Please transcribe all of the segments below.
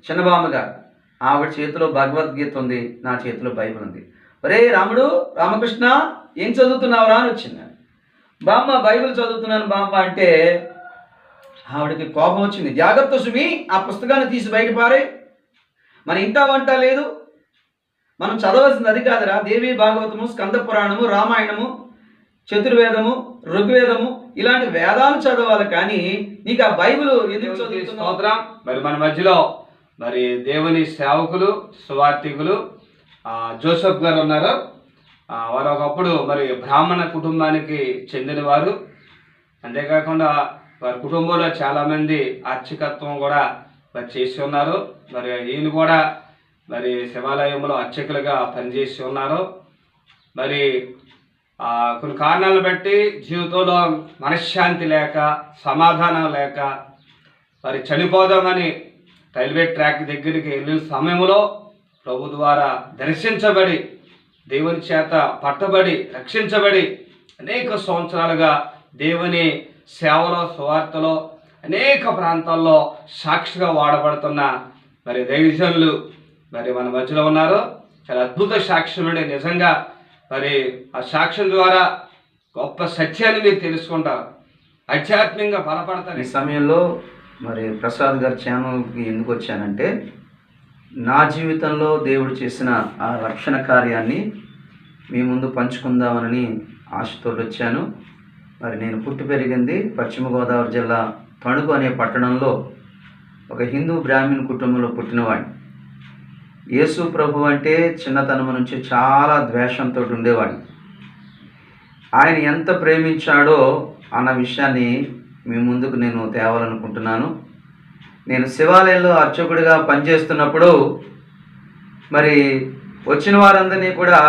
చిన్నబామ్మ గారు, ఆవిడ చేతిలో భగవద్గీత ఉంది, నా చేతిలో బైబిల్ ఉంది. ఒరే రాముడు, రామకృష్ణ, ఏం చదువుతున్నావురా అని వచ్చింది. బామ్మ బైబిల్ చదువుతున్నాను బామ్మ అంటే ఆవిడకి కోపం వచ్చింది. జాగ్రత్త సుమి, ఆ పుస్తకాన్ని తీసి బయట పారే, మన ఇంటా వంట లేదు, మనం చదవాల్సింది అది కాదురా. దేవి భాగవతము, స్కంద పురాణము, రామాయణము, చతుర్వేదము, ఋగ్వేదము ఇలాంటి వేదాలు చదవాలి, కానీ నీకు ఆ బైబిల్ ఎందుకు చదువుతున్నావు? మరి మన మధ్యలో మరి దేవుని సేవకులు, సువార్థికులు జోసెఫ్ గారు ఉన్నారు. వారు ఒకప్పుడు మరి బ్రాహ్మణ కుటుంబానికి చెందినవారు. అంతేకాకుండా వారి కుటుంబంలో చాలామంది అర్చకత్వం కూడా మరి చేసి ఉన్నారు. మరి ఈయన కూడా మరి శివాలయంలో అర్చకులుగా పనిచేసి ఉన్నారు. మరి కొన్ని కారణాలను బట్టి జీవితంలో మనశ్శాంతి లేక, సమాధానం లేక మరి చనిపోదామని రైల్వే ట్రాక్ దగ్గరికి వెళ్ళిన సమయంలో ప్రభు ద్వారా దర్శించబడి, దేవుని చేత పట్టబడి, రక్షించబడి అనేక సంవత్సరాలుగా దేవుని సేవలో, సువార్తలో అనేక ప్రాంతాల్లో సాక్షిగా వాడబడుతున్న మరి దైవజనులు మరి మన మధ్యలో ఉన్నారు. చాలా అద్భుత సాక్ష్యం అండి. నిజంగా మరి ఆ సాక్ష్యం ద్వారా గొప్ప సత్యాన్ని మీరు తెలుసుకుంటారు, ఆధ్యాత్మికంగా బలపడతారు. ఈ సమయంలో మరి ప్రసాద్ గారి ఛానల్కి ఎందుకు వచ్చానంటే, నా జీవితంలో దేవుడు చేసిన ఆ రక్షణ కార్యాన్ని మీ ముందు పంచుకుందామని ఆశతో వచ్చాను. మరి నేను పుట్టి పెరిగింది పశ్చిమ గోదావరి జిల్లా తణుకు అనే పట్టణంలో ఒక హిందూ బ్రాహ్మణ కుటుంబంలో పుట్టినవాడిని. యేసు ప్రభు అంటే చిన్నతనం నుంచి చాలా ద్వేషంతో ఉండేవాడిని. ఆయన ఎంత ప్రేమించాడో అన్న విషయాన్ని మీ ముందుకు నేను తేవాలనుకుంటున్నాను. నేను శివాలయంలో అర్చకుడిగా పనిచేస్తున్నప్పుడు మరి వచ్చిన వారందరినీ కూడా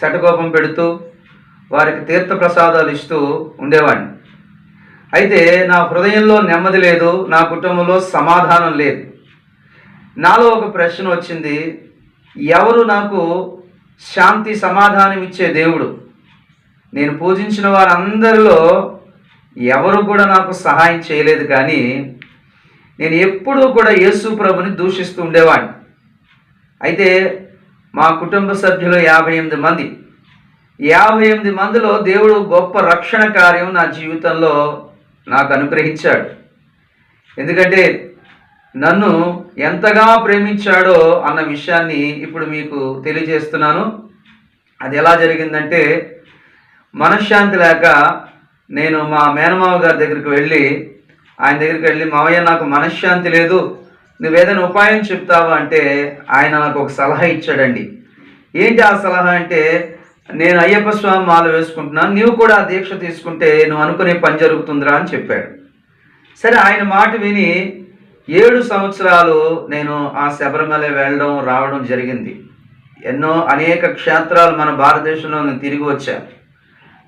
శటకోపం పెడుతూ వారికి తీర్థ ప్రసాదాలు ఇస్తూ ఉండేవాడిని. అయితే నా హృదయంలో నెమ్మది లేదు, నా కుటుంబంలో సమాధానం లేదు. నాలో ఒక ప్రశ్న వచ్చింది, ఎవరు నాకు శాంతి సమాధానం ఇచ్చే దేవుడు? నేను పూజించిన వారందరిలో ఎవరు కూడా నాకు సహాయం చేయలేదు, కానీ నేను ఎప్పుడూ కూడా యేసు ప్రభుని దూషిస్తూ ఉండేవాడిని. అయితే మా కుటుంబ సభ్యులు 58 మంది. 58 మందిలో దేవుడు గొప్ప రక్షణ కార్యం నా జీవితంలో నాకు అనుగ్రహించాడు. ఎందుకంటే నన్ను ఎంతగా ప్రేమించాడో అన్న విషయాన్ని ఇప్పుడు మీకు తెలియజేస్తున్నాను. అది ఎలా జరిగిందంటే, మనశ్శాంతి లేక నేను మా మేనమావ గారి దగ్గరికి వెళ్ళి మావయ్య, నాకు మనశ్శాంతి లేదు, నువ్వేదైనా ఉపాయం చెప్తావా అంటే ఆయన నాకు ఒక సలహా ఇచ్చాడండి. ఏంటి ఆ సలహా అంటే, నేను అయ్యప్ప స్వామి మాల వేసుకుంటున్నాను, నీవు కూడా ఆ దీక్ష తీసుకుంటే నువ్వు అనుకునే పని జరుగుతుందిరా అని చెప్పాడు. సరే, ఆయన మాట విని 7 సంవత్సరాలు నేను ఆ శబరిమల వెళ్ళడం రావడం జరిగింది. అనేక క్షేత్రాలు మన భారతదేశంలో నేను తిరిగి వచ్చాను.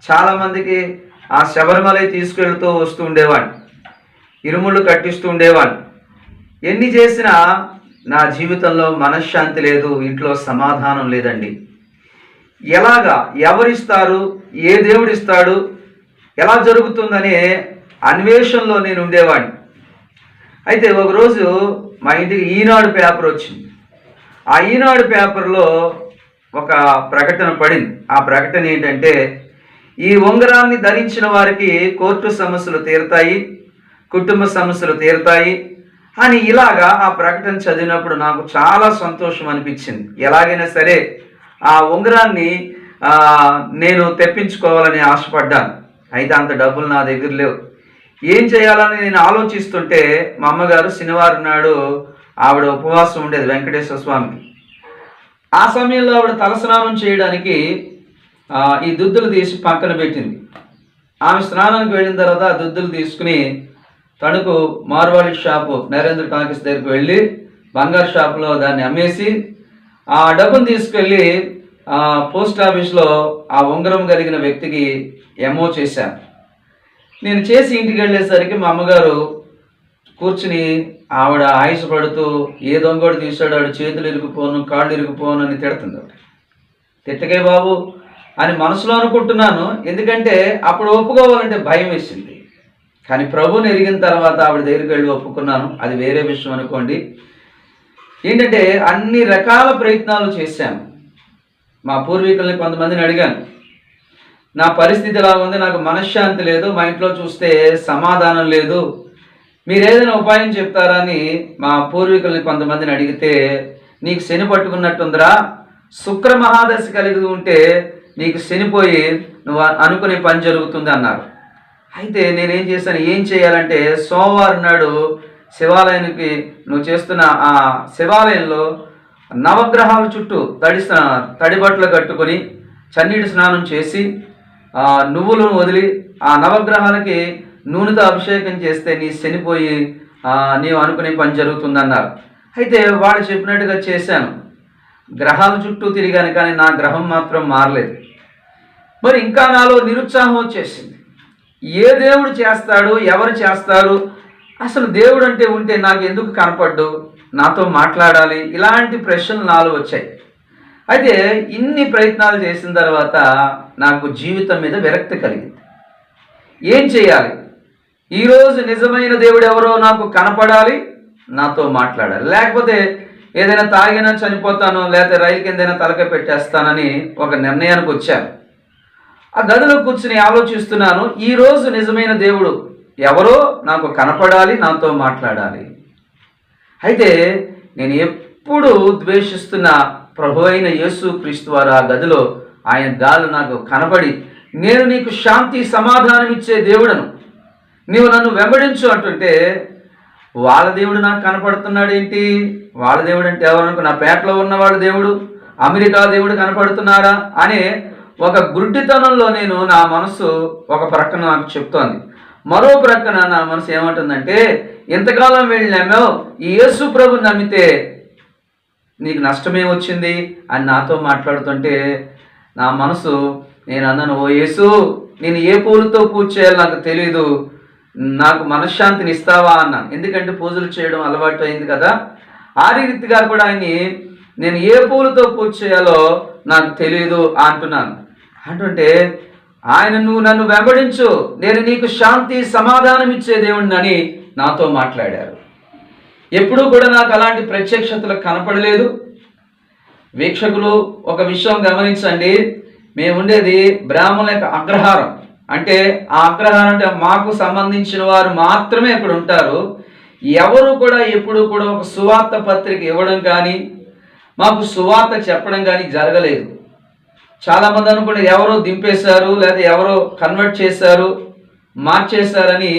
చాలామందికి ఆ శబరిమల తీసుకెళ్తూ వస్తూ ఉండేవాడిని, ఇరుముళ్ళు కట్టిస్తూ ఉండేవాడిని. ఎన్ని చేసినా నా జీవితంలో మనశ్శాంతి లేదు, ఇంట్లో సమాధానం లేదండి. ఎలాగా, ఎవరిస్తారు, ఏ దేవుడిస్తాడు, ఎలా జరుగుతుందనే అన్వేషణలో నేను ఉండేవాడిని. అయితే ఒకరోజు మా ఇంటికి ఈనాడు పేపర్ వచ్చింది. ఆ ఈనాడు పేపర్లో ఒక ప్రకటన పడింది. ఆ ప్రకటన ఏంటంటే, ఈ ఉంగరాన్ని ధరించిన వారికి కోర్టు సమస్యలు తీరుతాయి, కుటుంబ సమస్యలు తీరుతాయి అని ఇలాగా ఆ ప్రకటన చదివినప్పుడు నాకు చాలా సంతోషం అనిపించింది. ఎలాగైనా సరే ఆ ఉంగరాన్ని నేను తెప్పించుకోవాలని ఆశపడ్డాను. అయితే అంత డబ్బులు నా దగ్గర లేవు. ఏం చేయాలని నేను ఆలోచిస్తుంటే మా అమ్మగారు శనివారం నాడు ఆవిడ ఉపవాసం ఉండేది వెంకటేశ్వర స్వామికి. ఆ సమయంలో ఆవిడ తలస్నానం చేయడానికి ఈ దుద్దులు తీసి పక్కన పెట్టింది. ఆమె స్నానానికి వెళ్ళిన తర్వాత ఆ దుద్దులు తీసుకుని తణుకు మార్వాడి షాపు నరేంద్ర కాంగ్రెస్ దగ్గరికి వెళ్ళి బంగారు షాపులో దాన్ని అమ్మేసి ఆ డబ్బును తీసుకెళ్ళి పోస్ట్ ఆఫీస్లో ఆ ఉంగరం కలిగిన వ్యక్తికి ఎమో చేశాను. నేను చేసి ఇంటికి వెళ్ళేసరికి మా అమ్మగారు కూర్చుని ఆవిడ ఆయుషపడుతూ, ఏ దొంగోడు తీసాడు, ఆవిడ చేతులు ఇరిగిపోను, కాళ్ళు ఇరిగిపోను అని తిడుతుంది. తిట్టకే బాబు అని మనసులో అనుకుంటున్నాను. ఎందుకంటే అప్పుడు ఒప్పుకోవాలంటే భయం వేసింది. కానీ ప్రభువుని ఎరిగిన తర్వాత ఆవిడ దగ్గరికి వెళ్ళి ఒప్పుకున్నాను. అది వేరే విషయం అనుకోండి. ఏంటంటే అన్ని రకాల ప్రయత్నాలు చేశాను. మా పూర్వీకుల్ని కొంతమందిని అడిగాను, నా పరిస్థితి ఎలా ఉంది, నాకు మనశ్శాంతి లేదు, మా ఇంట్లో చూస్తే సమాధానం లేదు, మీరు ఏదైనా ఉపాయం చెప్తారా అని మా పూర్వీకుల్ని కొంతమందిని అడిగితే, నీకు శని పట్టుకున్నట్టుందిరా, శుక్ర మహాదశ కలిగి ఉంటే నీకు శనిపోయి నువ్వు అనుకునే పని జరుగుతుంది అన్నారు. అయితే నేనేం చేశాను, ఏం చేయాలంటే సోమవారం నాడు శివాలయానికి నువ్వు చేస్తున్న ఆ శివాలయంలో నవగ్రహాల చుట్టూ తడిబట్టలు కట్టుకొని చన్నీటి స్నానం చేసి నువ్వులను వదిలి ఆ నవగ్రహాలకి నూనెతో అభిషేకం చేస్తే నీ శనిపోయి నీవు అనుకునే పని జరుగుతుందన్నారు. అయితే వాళ్ళు చెప్పినట్టుగా చేశాను. గ్రహాల చుట్టూ తిరిగాను, కానీ నా గ్రహం మాత్రం మారలేదు. మరి ఇంకా నాలో నిరుత్సాహం వచ్చేసింది. ఏ దేవుడు చేస్తాడు, ఎవరు చేస్తారు, అసలు దేవుడు అంటే ఉంటే నాకు ఎందుకు కనపడ్డు, నాతో మాట్లాడాలి, ఇలాంటి ప్రశ్నలు నాలో వచ్చాయి. అయితే ఇన్ని ప్రయత్నాలు చేసిన తర్వాత నాకు జీవితం మీద విరక్తి కలిగింది. ఏం చేయాలి? ఈరోజు నిజమైన దేవుడు ఎవరో నాకు కనపడాలి, నాతో మాట్లాడాలి, లేకపోతే ఏదైనా తాగినా చనిపోతాను, లేకపోతే రైలు కిందైనా తలక పెట్టేస్తానని ఒక నిర్ణయానికి వచ్చాను. ఆ గదిలో కూర్చుని ఆలోచిస్తున్నాను, ఈరోజు నిజమైన దేవుడు ఎవరో నాకు కనపడాలి, నాతో మాట్లాడాలి. అయితే నేను ఎప్పుడు ద్వేషిస్తున్న ప్రభు అయిన యేసు క్రీస్తు వారు ఆ గదిలో ఆయన గాలు నాకు కనపడి, నేను నీకు శాంతి సమాధానం ఇచ్చే దేవుడను, నీవు నన్ను వెంబడించు అంటుంటే, వాళ్ళ దేవుడు నాకు కనపడుతున్నాడు ఏంటి, వాళ్ళ దేవుడు అంటే ఎవరనుకో, నా పేటలో ఉన్నవాళ్ళ దేవుడు, అమెరికా దేవుడు కనపడుతున్నారా అనే ఒక గుడ్డితనంలో నేను, నా మనసు ఒక ప్రక్కన నాకు చెప్తోంది, మరో ప్రక్కన నా మనసు ఏమంటుందంటే, ఎంతకాలం వెళ్ళామో ఈ యేసు ప్రభుని నమ్మితే నీకు నష్టమే వచ్చింది అని నాతో మాట్లాడుతుంటే నా మనసు, నేను అన్నాను, ఓ యేసు, నేను ఏ పూలతో పూజ చేయాలో నాకు తెలియదు, నాకు మనశ్శాంతిని ఇస్తావా అన్నాను. ఎందుకంటే పూజలు చేయడం అలవాటు అయింది కదా. ఆ రీతిగా కూడా ఆయన్ని నేను ఏ పూలతో పూజ చేయాలో నాకు తెలియదు అంటున్నాను. అంటుంటే ఆయన, నువ్వు నన్ను వెంబడించు, నేను నీకు శాంతి సమాధానం ఇచ్చే దేవుడిని నాతో మాట్లాడారు. ఎప్పుడూ కూడా నాకు అలాంటి ప్రత్యక్షతలు కనపడలేదు. వీక్షకులు ఒక విషయం గమనించండి, మేము ఉండేది బ్రాహ్మణుల యొక్క అగ్రహారం. అంటే ఆ అగ్రహారం అంటే మాకు సంబంధించిన వారు మాత్రమే అక్కడ ఉంటారు. ఎవరు కూడా ఎప్పుడు కూడా ఒక సువార్త పత్రిక ఇవ్వడం కానీ, మాకు సువార్త చెప్పడం కానీ జరగలేదు. చాలామంది అనుకుంటే ఎవరో దింపేశారు, లేదా ఎవరో కన్వర్ట్ చేశారు, మార్చేశారని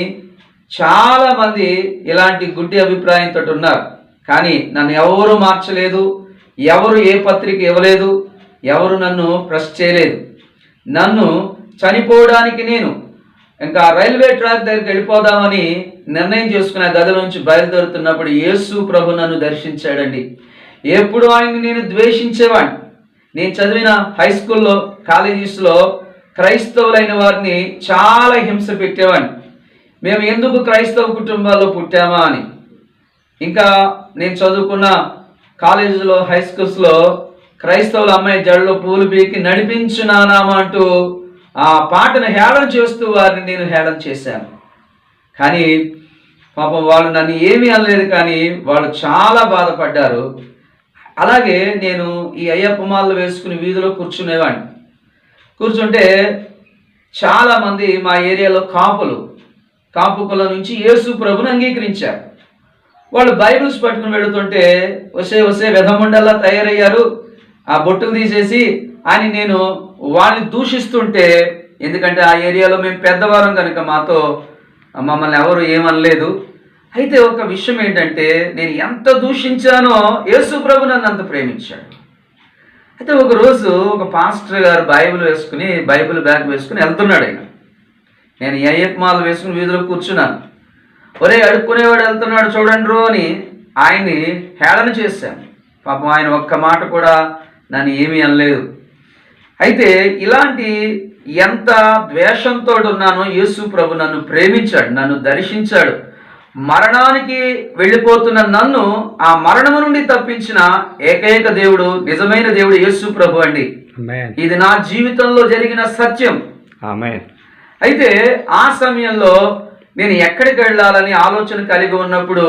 చాలామంది ఇలాంటి గుడ్డి అభిప్రాయంతో ఉన్నారు. కానీ నన్ను ఎవరు మార్చలేదు, ఎవరు ఏ పత్రిక ఇవ్వలేదు, ఎవరు నన్ను ప్రెస్ చేయలేదు. నన్ను చనిపోవడానికి నేను ఇంకా రైల్వే ట్రాక్ దగ్గరికి వెళ్ళిపోదామని నిర్ణయం చేసుకున్న గది నుంచి బయలుదేరుతున్నప్పుడు యేసు ప్రభు నన్ను దర్శించాడండి. ఎప్పుడు ఆయన్ని నేను ద్వేషించేవాడిని. నేను చదివిన హై స్కూల్లో, కాలేజీస్లో క్రైస్తవులైన వారిని చాలా హింస పెట్టేవాడిని. మేము ఎందుకు క్రైస్తవ కుటుంబాల్లో పుట్టామా అని. ఇంకా నేను చదువుకున్న కాలేజీలో, హై స్కూల్స్లో క్రైస్తవుల అమ్మాయి జడలో పూలు పీకి నడిపించు నానామా అంటూ ఆ పాటను హేళన చేస్తూ వారిని నేను హేళన చేశాను. కానీ పాపం వాళ్ళు నన్ను ఏమీ అనలేదు, కానీ వాళ్ళు చాలా బాధపడ్డారు. అలాగే నేను ఈ అయ్యప్ప మాలలు వేసుకుని వీధిలో కూర్చునేవాడిని. కూర్చుంటే చాలామంది మా ఏరియాలో కాపు కులం నుంచి యేసు ప్రభుని అంగీకరించారు. వాళ్ళు బైబిల్స్ పట్టుకుని వెళుతుంటే వసే వెధముండల్లా తయారయ్యారు, ఆ బొట్టులు తీసేసి అని నేను వాళ్ళని దూషిస్తుంటే, ఎందుకంటే ఆ ఏరియాలో మేము పెద్దవారం కనుక మమ్మల్ని ఎవరు ఏమనలేదు. అయితే ఒక విషయం ఏంటంటే, నేను ఎంత దూషించానో యేసు ప్రభు నన్ను అంత ప్రేమించాడు. అయితే ఒకరోజు ఒక పాస్టర్ గారు బైబిల్ బ్యాగ్ వేసుకుని వెళ్తున్నాడు. నేను ఈ అయ్యప్ప మాల వేసుకుని వీధిలో కూర్చున్నాను. ఒరే అడుక్కునేవాడు వెళ్తున్నాడు చూడండి రో అని ఆయన్ని హేళన చేశాను. పాపం ఆయన ఒక్క మాట కూడా నన్ను ఏమీ అనలేదు. అయితే ఇలాంటి ఎంత ద్వేషంతో ఉన్నానో యేసు ప్రభు నన్ను ప్రేమించాడు, నన్ను దర్శించాడు. మరణానికి వెళ్ళిపోతున్న నన్ను ఆ మరణము నుండి తప్పించిన ఏకైక దేవుడు, నిజమైన దేవుడు యేసు ప్రభు అండి. ఇది నా జీవితంలో జరిగిన సత్యం. ఆమేన్. అయితే ఆ సమయంలో నేను ఎక్కడికి వెళ్ళాలని ఆలోచన కలిగి ఉన్నప్పుడు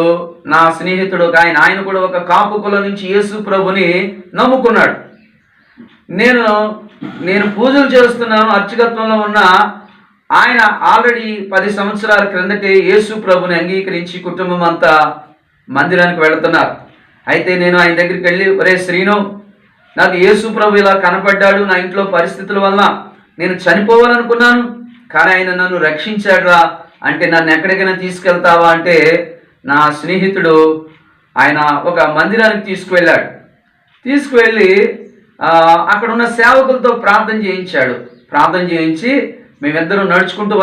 నా స్నేహితుడు ఆయన కూడా ఒక కాపు కులం నుంచి యేసు ప్రభుని నమ్ముకున్నాడు. నేను పూజలు చేస్తున్నాను, అర్చకత్వంలో ఉన్న ఆయన ఆల్రెడీ 10 సంవత్సరాల క్రిందటే యేసు ప్రభుని అంగీకరించి కుటుంబం అంతా మందిరానికి వెళుతున్నారు. అయితే నేను ఆయన దగ్గరికి వెళ్ళి, ఒరే శ్రీను, నాకు యేసు ప్రభు ఇలా కనపడ్డాడు, నా ఇంట్లో పరిస్థితుల వల్ల నేను చనిపోవాలనుకున్నాను, కానీ ఆయన నన్ను రక్షించాడురా అంటే నన్ను ఎక్కడికైనా తీసుకెళ్తావా అంటే నా స్నేహితుడు ఆయన ఒక మందిరానికి తీసుకువెళ్ళాడు. తీసుకువెళ్ళి అక్కడ ఉన్న సేవకులతో ప్రార్థన చేయించాడు. ప్రార్థన చేయించి మేమిద్దరం నడుచుకుంటూ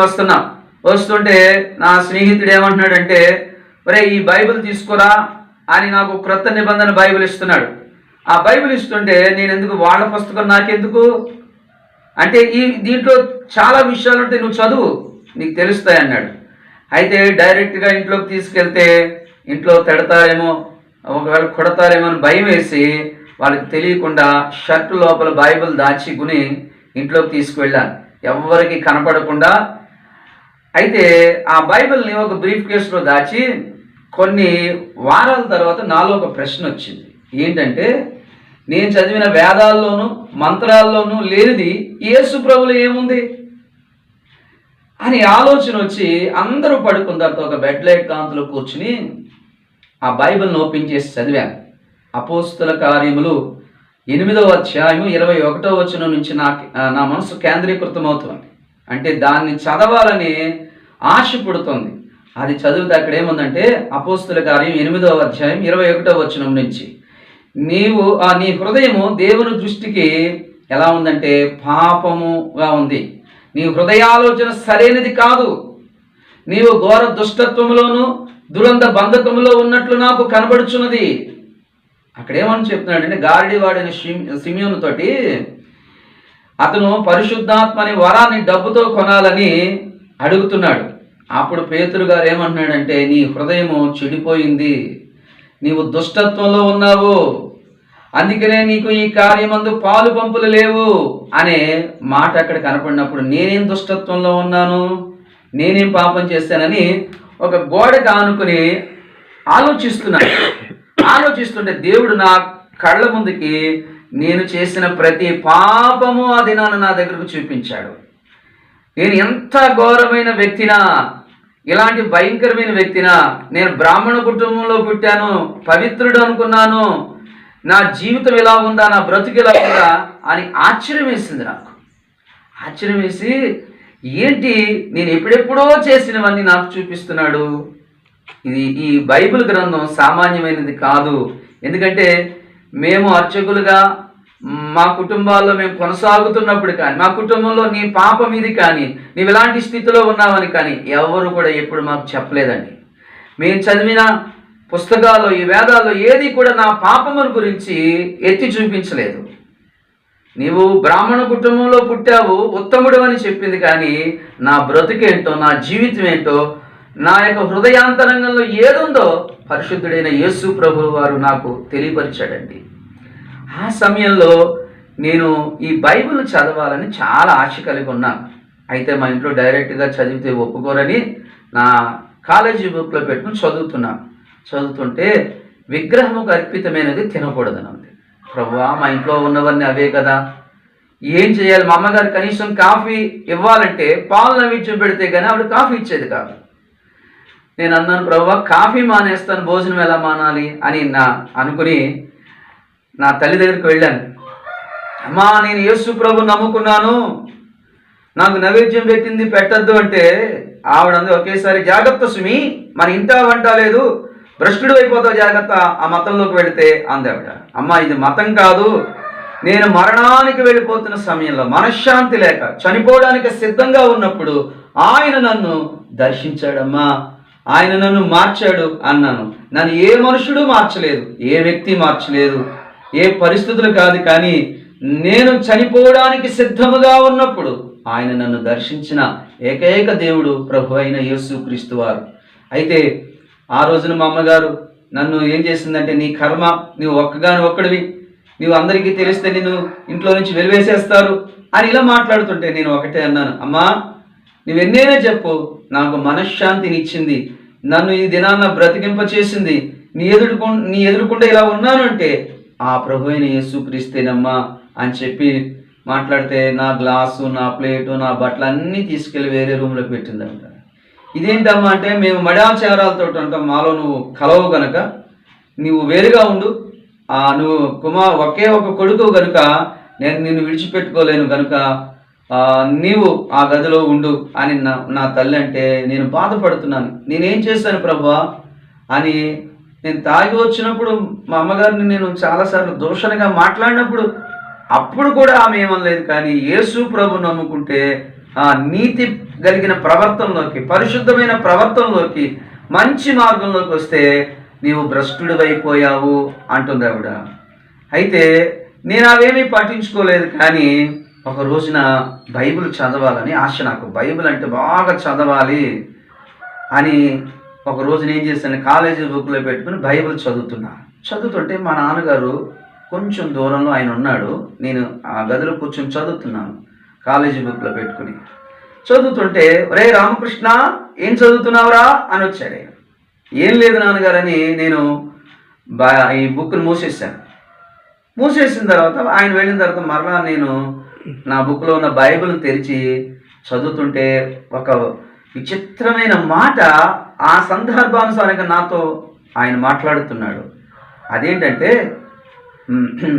వస్తుంటే నా స్నేహితుడు ఏమంటున్నాడంటే, ఒరే ఈ బైబిల్ తీసుకురా అని నాకు క్రొత్త నిబంధన బైబిల్ ఇస్తున్నాడు. ఆ బైబిల్ ఇస్తుంటే నేను ఎందుకు, వాళ్ళ పుస్తకం నాకెందుకు అంటే దీంట్లో చాలా విషయాలు ఉంటాయి, నువ్వు చదువు నీకు తెలుస్తాయి అన్నాడు. అయితే డైరెక్ట్గా ఇంట్లోకి తీసుకెళ్తే ఇంట్లో తిడతారేమో, ఒకవేళ కొడతారేమో అని భయం వేసి వాళ్ళకి తెలియకుండా షర్ట్ లోపల బైబిల్ దాచుకుని ఇంట్లోకి తీసుకువెళ్ళాను, ఎవరికి కనపడకుండా. అయితే ఆ బైబిల్ని ఒక బ్రీఫ్ కేసులో దాచి కొన్ని వారాల తర్వాత నాలో ఒక ప్రశ్న వచ్చింది. ఏంటంటే, నేను చదివిన వేదాల్లోనూ మంత్రాల్లోనూ లేనిది యేసు ప్రభువులో ఏముంది అని ఆలోచన వచ్చి అందరూ పడుకున్న తర్వాత ఒక బెడ్ లైట్ కాంతిలో కూర్చుని ఆ బైబిల్ని ఓపెన్ చేసి చదివాను. అపోస్తుల కార్యములు 8వ అధ్యాయం 21వ వచనం నుంచి నా మనసు కేంద్రీకృతం అవుతుంది. అంటే దాన్ని చదవాలని ఆశ పుడుతుంది. అది చదివితే అక్కడ ఏముందంటే, అపోస్తుల కార్యం 8వ అధ్యాయం 21వ వచనం నుంచి, నీ హృదయము దేవుని దృష్టికి ఎలా ఉందంటే పాపముగా ఉంది, నీ హృదయాలోచన సరైనది కాదు, నీవు ఘోర దుష్టత్వములోను దురంత బంధకములో ఉన్నట్లు నాకు కనబడుచున్నది. అక్కడ ఏమని చెప్తున్నాడంటే, గారడివాడని సిమియోను తోటి అతను పరిశుద్ధాత్మ అనే వరాన్ని డబ్బుతో కొనాలని అడుగుతున్నాడు. అప్పుడు పేతురు గారు ఏమంటున్నాడంటే, నీ హృదయము చెడిపోయింది, నీవు దుష్టత్వంలో ఉన్నావు, అందుకనే నీకు ఈ కార్యమందు పాలు పంపులు లేవు అనే మాట అక్కడ కనపడినప్పుడు, నేనేం దుష్టత్వంలో ఉన్నాను, నేనేం పాపం చేశానని ఒక గోడకు ఆనుకుని ఆలోచిస్తుంటే దేవుడు నా కళ్ళ ముందుకి నేను చేసిన ప్రతి పాపము ఆ దినాన నా దగ్గరకు చూపించాడు. నేను ఎంత ఘోరమైన వ్యక్తినా, ఇలాంటి భయంకరమైన వ్యక్తినా, నేను బ్రాహ్మణ కుటుంబంలో పుట్టాను, పవిత్రుడు అనుకున్నాను, నా జీవితం ఎలా ఉందా, నా బ్రతుకు ఎలా ఉందా అని ఆశ్చర్యం వేసింది నాకు. ఆశ్చర్యం వేసి, ఏంటి నేను ఎప్పుడెప్పుడో చేసినవన్నీ నాకు చూపిస్తున్నాడు. ఈ బైబిల్ గ్రంథం సామాన్యమైనది కాదు. ఎందుకంటే మేము అర్చకులుగా మా కుటుంబాల్లో మేము కొనసాగుతున్నప్పుడు కానీ, మా కుటుంబంలో నీ పాపం ఇది కానీ, నీవు ఇలాంటి స్థితిలో ఉన్నావని కానీ ఎవరు కూడా ఎప్పుడు మాకు చెప్పలేదండి. మేము చదివిన పుస్తకాల్లో, ఈ వేదాల్లో ఏది కూడా నా పాపముల గురించి ఎత్తి చూపించలేదు. నీవు బ్రాహ్మణ కుటుంబంలో పుట్టావు, ఉత్తముడు అని చెప్పింది, కానీ నా బ్రతుకేంటో, నా జీవితం ఏంటో, నా యొక్క హృదయాంతరంగంలో ఏదుందో పరిశుద్ధుడైన యేసు ప్రభువు వారు నాకు తెలియపరిచాడండి. ఆ సమయంలో నేను ఈ బైబిల్ చదవాలని చాలా ఆశ కలిగి ఉన్నాను. అయితే మా ఇంట్లో డైరెక్ట్గా చదివితే ఒప్పుకోరని నా కాలేజీ బుక్లో పెట్టుకుని చదువుతుంటే విగ్రహముకు అర్పితమైనది తినకూడదని ఉంది. ప్రభువా, మా ఇంట్లో ఉన్నవన్నీ అవే కదా, ఏం చేయాలి? మా అమ్మగారు కనీసం కాఫీ ఇవ్వాలంటే పాలు నైవేద్యం పెడితే కానీ ఆవిడ కాఫీ ఇచ్చేది కాదు. నేను అన్నాను, ప్రభువా కాఫీ మానేస్తాను, భోజనం ఎలా మానాలి అని అనుకుని నా తల్లి దగ్గరికి వెళ్ళాను. అమ్మా, నేను యేసు ప్రభు నమ్ముకున్నాను, నాకు నైవేద్యం పెట్టింది పెట్టద్దు అంటే ఆవిడంది ఒకేసారి, జాగ్రత్త సుమి, మన ఇంటా వంట లేదు, భ్రష్టుడు అయిపోతావు, జాగ్రత్త ఆ మతంలోకి వెళితే అంది ఆవిడ. అమ్మా, ఇది మతం కాదు, నేను మరణానికి వెళ్ళిపోతున్న సమయంలో మనశ్శాంతి లేక చనిపోవడానికి సిద్ధంగా ఉన్నప్పుడు ఆయన నన్ను దర్శించాడమ్మా, ఆయన నన్ను మార్చాడు అన్నాను. నన్ను ఏ మనుషుడు మార్చలేదు, ఏ వ్యక్తి మార్చలేదు, ఏ పరిస్థితులు కాదు, కానీ నేను చనిపోవడానికి సిద్ధముగా ఉన్నప్పుడు ఆయన నన్ను దర్శించిన ఏకైక దేవుడు ప్రభు అయిన యేసుక్రీస్తు వారు. అయితే ఆ రోజున మా అమ్మగారు నన్ను ఏం చేసిందంటే, నీ కర్మ, నువ్వు ఒక్కడివి, నువ్వు అందరికీ తెలిస్తే నిన్ను ఇంట్లో నుంచి వెలివేసేస్తారు అని ఇలా మాట్లాడుతుంటే నేను ఒకటే అన్నాను, అమ్మా నువ్వెన్నైనా చెప్పు, నాకు మనశ్శాంతిని ఇచ్చింది, నన్ను ఈ దినాన్న బ్రతికింప చేసింది, నీ ఎదురుకుండా ఇలా ఉన్నాను అంటే ఆ ప్రభు అయిన యేసుక్రీస్తేనమ్మా అని చెప్పి మాట్లాడితే నా గ్లాసు, నా ప్లేటు, నా బట్టలు అన్నీ తీసుకెళ్ళి వేరే రూమ్లోకి పెట్టిందంట. ఇదేంటమ్మా అంటే, మేము మడాచారాలతో ఉంటాం, మాలో నువ్వు కలవు గనక నువ్వు వేరుగా ఉండు, నువ్వు ఒకే ఒక కొడుకు గనుక నేను నిన్ను విడిచిపెట్టుకోలేను గనుక నీవు ఆ గదిలో ఉండు అని నా తల్లి అంటే నేను బాధపడుతున్నాను. నేనేం చేశాను ప్రభువా అని నేను తాగి వచ్చినప్పుడు మా అమ్మగారిని నేను చాలాసార్లు దూషణగా మాట్లాడినప్పుడు అప్పుడు కూడా ఆమె ఏమనలేదు. కానీ యేసు ప్రభు నమ్ముకుంటే ఆ నీతి కలిగిన ప్రవర్తనలోకి, పరిశుద్ధమైన ప్రవర్తనలోకి, మంచి మార్గంలోకి వస్తే నీవు భ్రష్టుడివైపోయావు అంటుంది ఆవిడ. అయితే నేను అవేమీ పట్టించుకోలేదు. కానీ ఒక రోజున బైబిల్ చదవాలని ఆశ, నాకు బైబిల్ అంటే బాగా చదవాలి అని ఒక రోజున ఏం చేశాను, కాలేజీ బుక్లో పెట్టుకుని బైబిల్ చదువుతుంటే మా నాన్నగారు కొంచెం దూరంలో ఆయన ఉన్నాడు, నేను ఆ గదిలో కూర్చొని చదువుతున్నాను కాలేజీ బుక్లో పెట్టుకుని. చదువుతుంటే ఒరే రామకృష్ణ ఏం చదువుతున్నావురా అని వచ్చాడు. ఏం లేదు నాన్నగారని నేను ఈ బుక్ని మూసేసిన తర్వాత ఆయన వెళ్ళిన తర్వాత మరలా నేను నా బుక్లో ఉన్న బైబిల్ని తెరిచి చదువుతుంటే ఒక విచిత్రమైన మాట ఆ సందర్భానుసారంగా నాతో ఆయన మాట్లాడుతున్నాడు. అదేంటంటే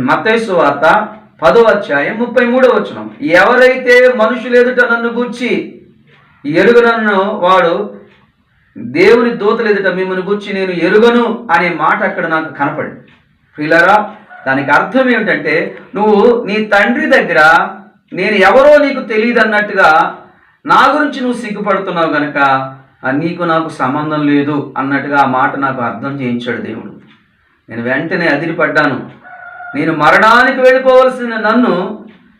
మత్తయి సువార్త 10వ అధ్యాయం 33వ వచనం, ఎవరైతే మనుషులు ఎదుట నన్ను గూర్చి ఎరుగనను వాడు దేవుని దూతలు ఎదుట మిమ్మల్ని గూర్చి నేను ఎరుగను అనే మాట అక్కడ నాకు కనపడింది. ప్రియులారా, దానికి అర్థం ఏమిటంటే, నువ్వు నీ తండ్రి దగ్గర నేను ఎవరో నీకు తెలియదు అన్నట్టుగా నా గురించి నువ్వు సిగ్గుపడుతున్నావు కనుక నీకు నాకు సంబంధం లేదు అన్నట్టుగా ఆ మాట నాకు అర్థం చేయించాడు దేవుడు. నేను వెంటనే అదిరిపడ్డాను. నేను మరణానికి వెళ్ళిపోవలసిన నన్ను,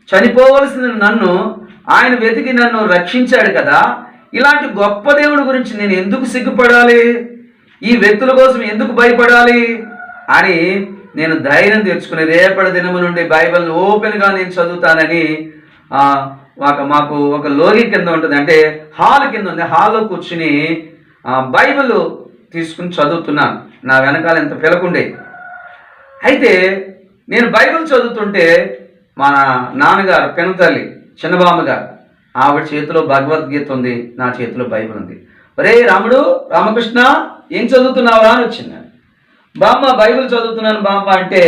చనిపోవలసిన నన్ను ఆయన వెతికి నన్ను రక్షించాడు కదా, ఇలాంటి గొప్ప దేవుడి గురించి నేను ఎందుకు సిగ్గుపడాలి, ఈ వ్యక్తుల కోసం ఎందుకు భయపడాలి అని నేను ధైర్యం తెచ్చుకుని రేపటి దినము నుండి బైబిల్ని ఓపెన్గా నేను చదువుతానని మాకు ఒక లోగి కింద ఉంటుంది, అంటే హాల్ కింద ఉంది, హాల్లో కూర్చుని బైబిల్ తీసుకుని చదువుతున్నాను. నా వెనకాల ఎంత పిలకుండే. అయితే నేను బైబిల్ చదువుతుంటే మా నాన్నగారు పెనుతల్లి చిన్నబామ్మ గారు, ఆవిడ చేతిలో భగవద్గీత ఉంది, నా చేతిలో బైబిల్ ఉంది. ఒరే రామకృష్ణ ఏం చదువుతున్నావురా అని వచ్చింది. బామ్మ బైబిల్ చదువుతున్నాను బామ్మ అంటే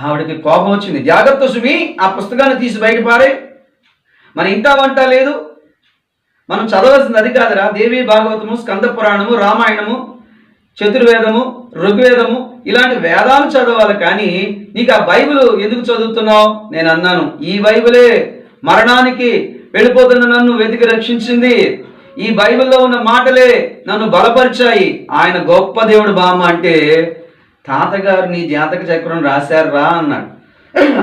ఆవిడకి కోపం వచ్చింది. జాగ్రత్త సుమి, ఆ పుస్తకాన్ని తీసి బయట పారే, మన ఇంటా వంట లేదు, మనం చదవాల్సింది అది కాదురా, దేవి భాగవతము, స్కంద పురాణము, రామాయణము, చతుర్వేదము, ఋగ్వేదము ఇలాంటి వేదాలు చదవాలి, కానీ నీకు ఆ బైబిల్ ఎందుకు చదువుతున్నావు? నేను అన్నాను, ఈ బైబిలే మరణానికి వెళ్ళిపోతున్న నన్ను వెతికి రక్షించింది, ఈ బైబిల్లో ఉన్న మాటలే నన్ను బలపరిచాయి, ఆయన గొప్ప దేవుడు బామ్మ అంటే తాతగారు నీ జాతక చక్రం రాశారు రా అన్నాడు.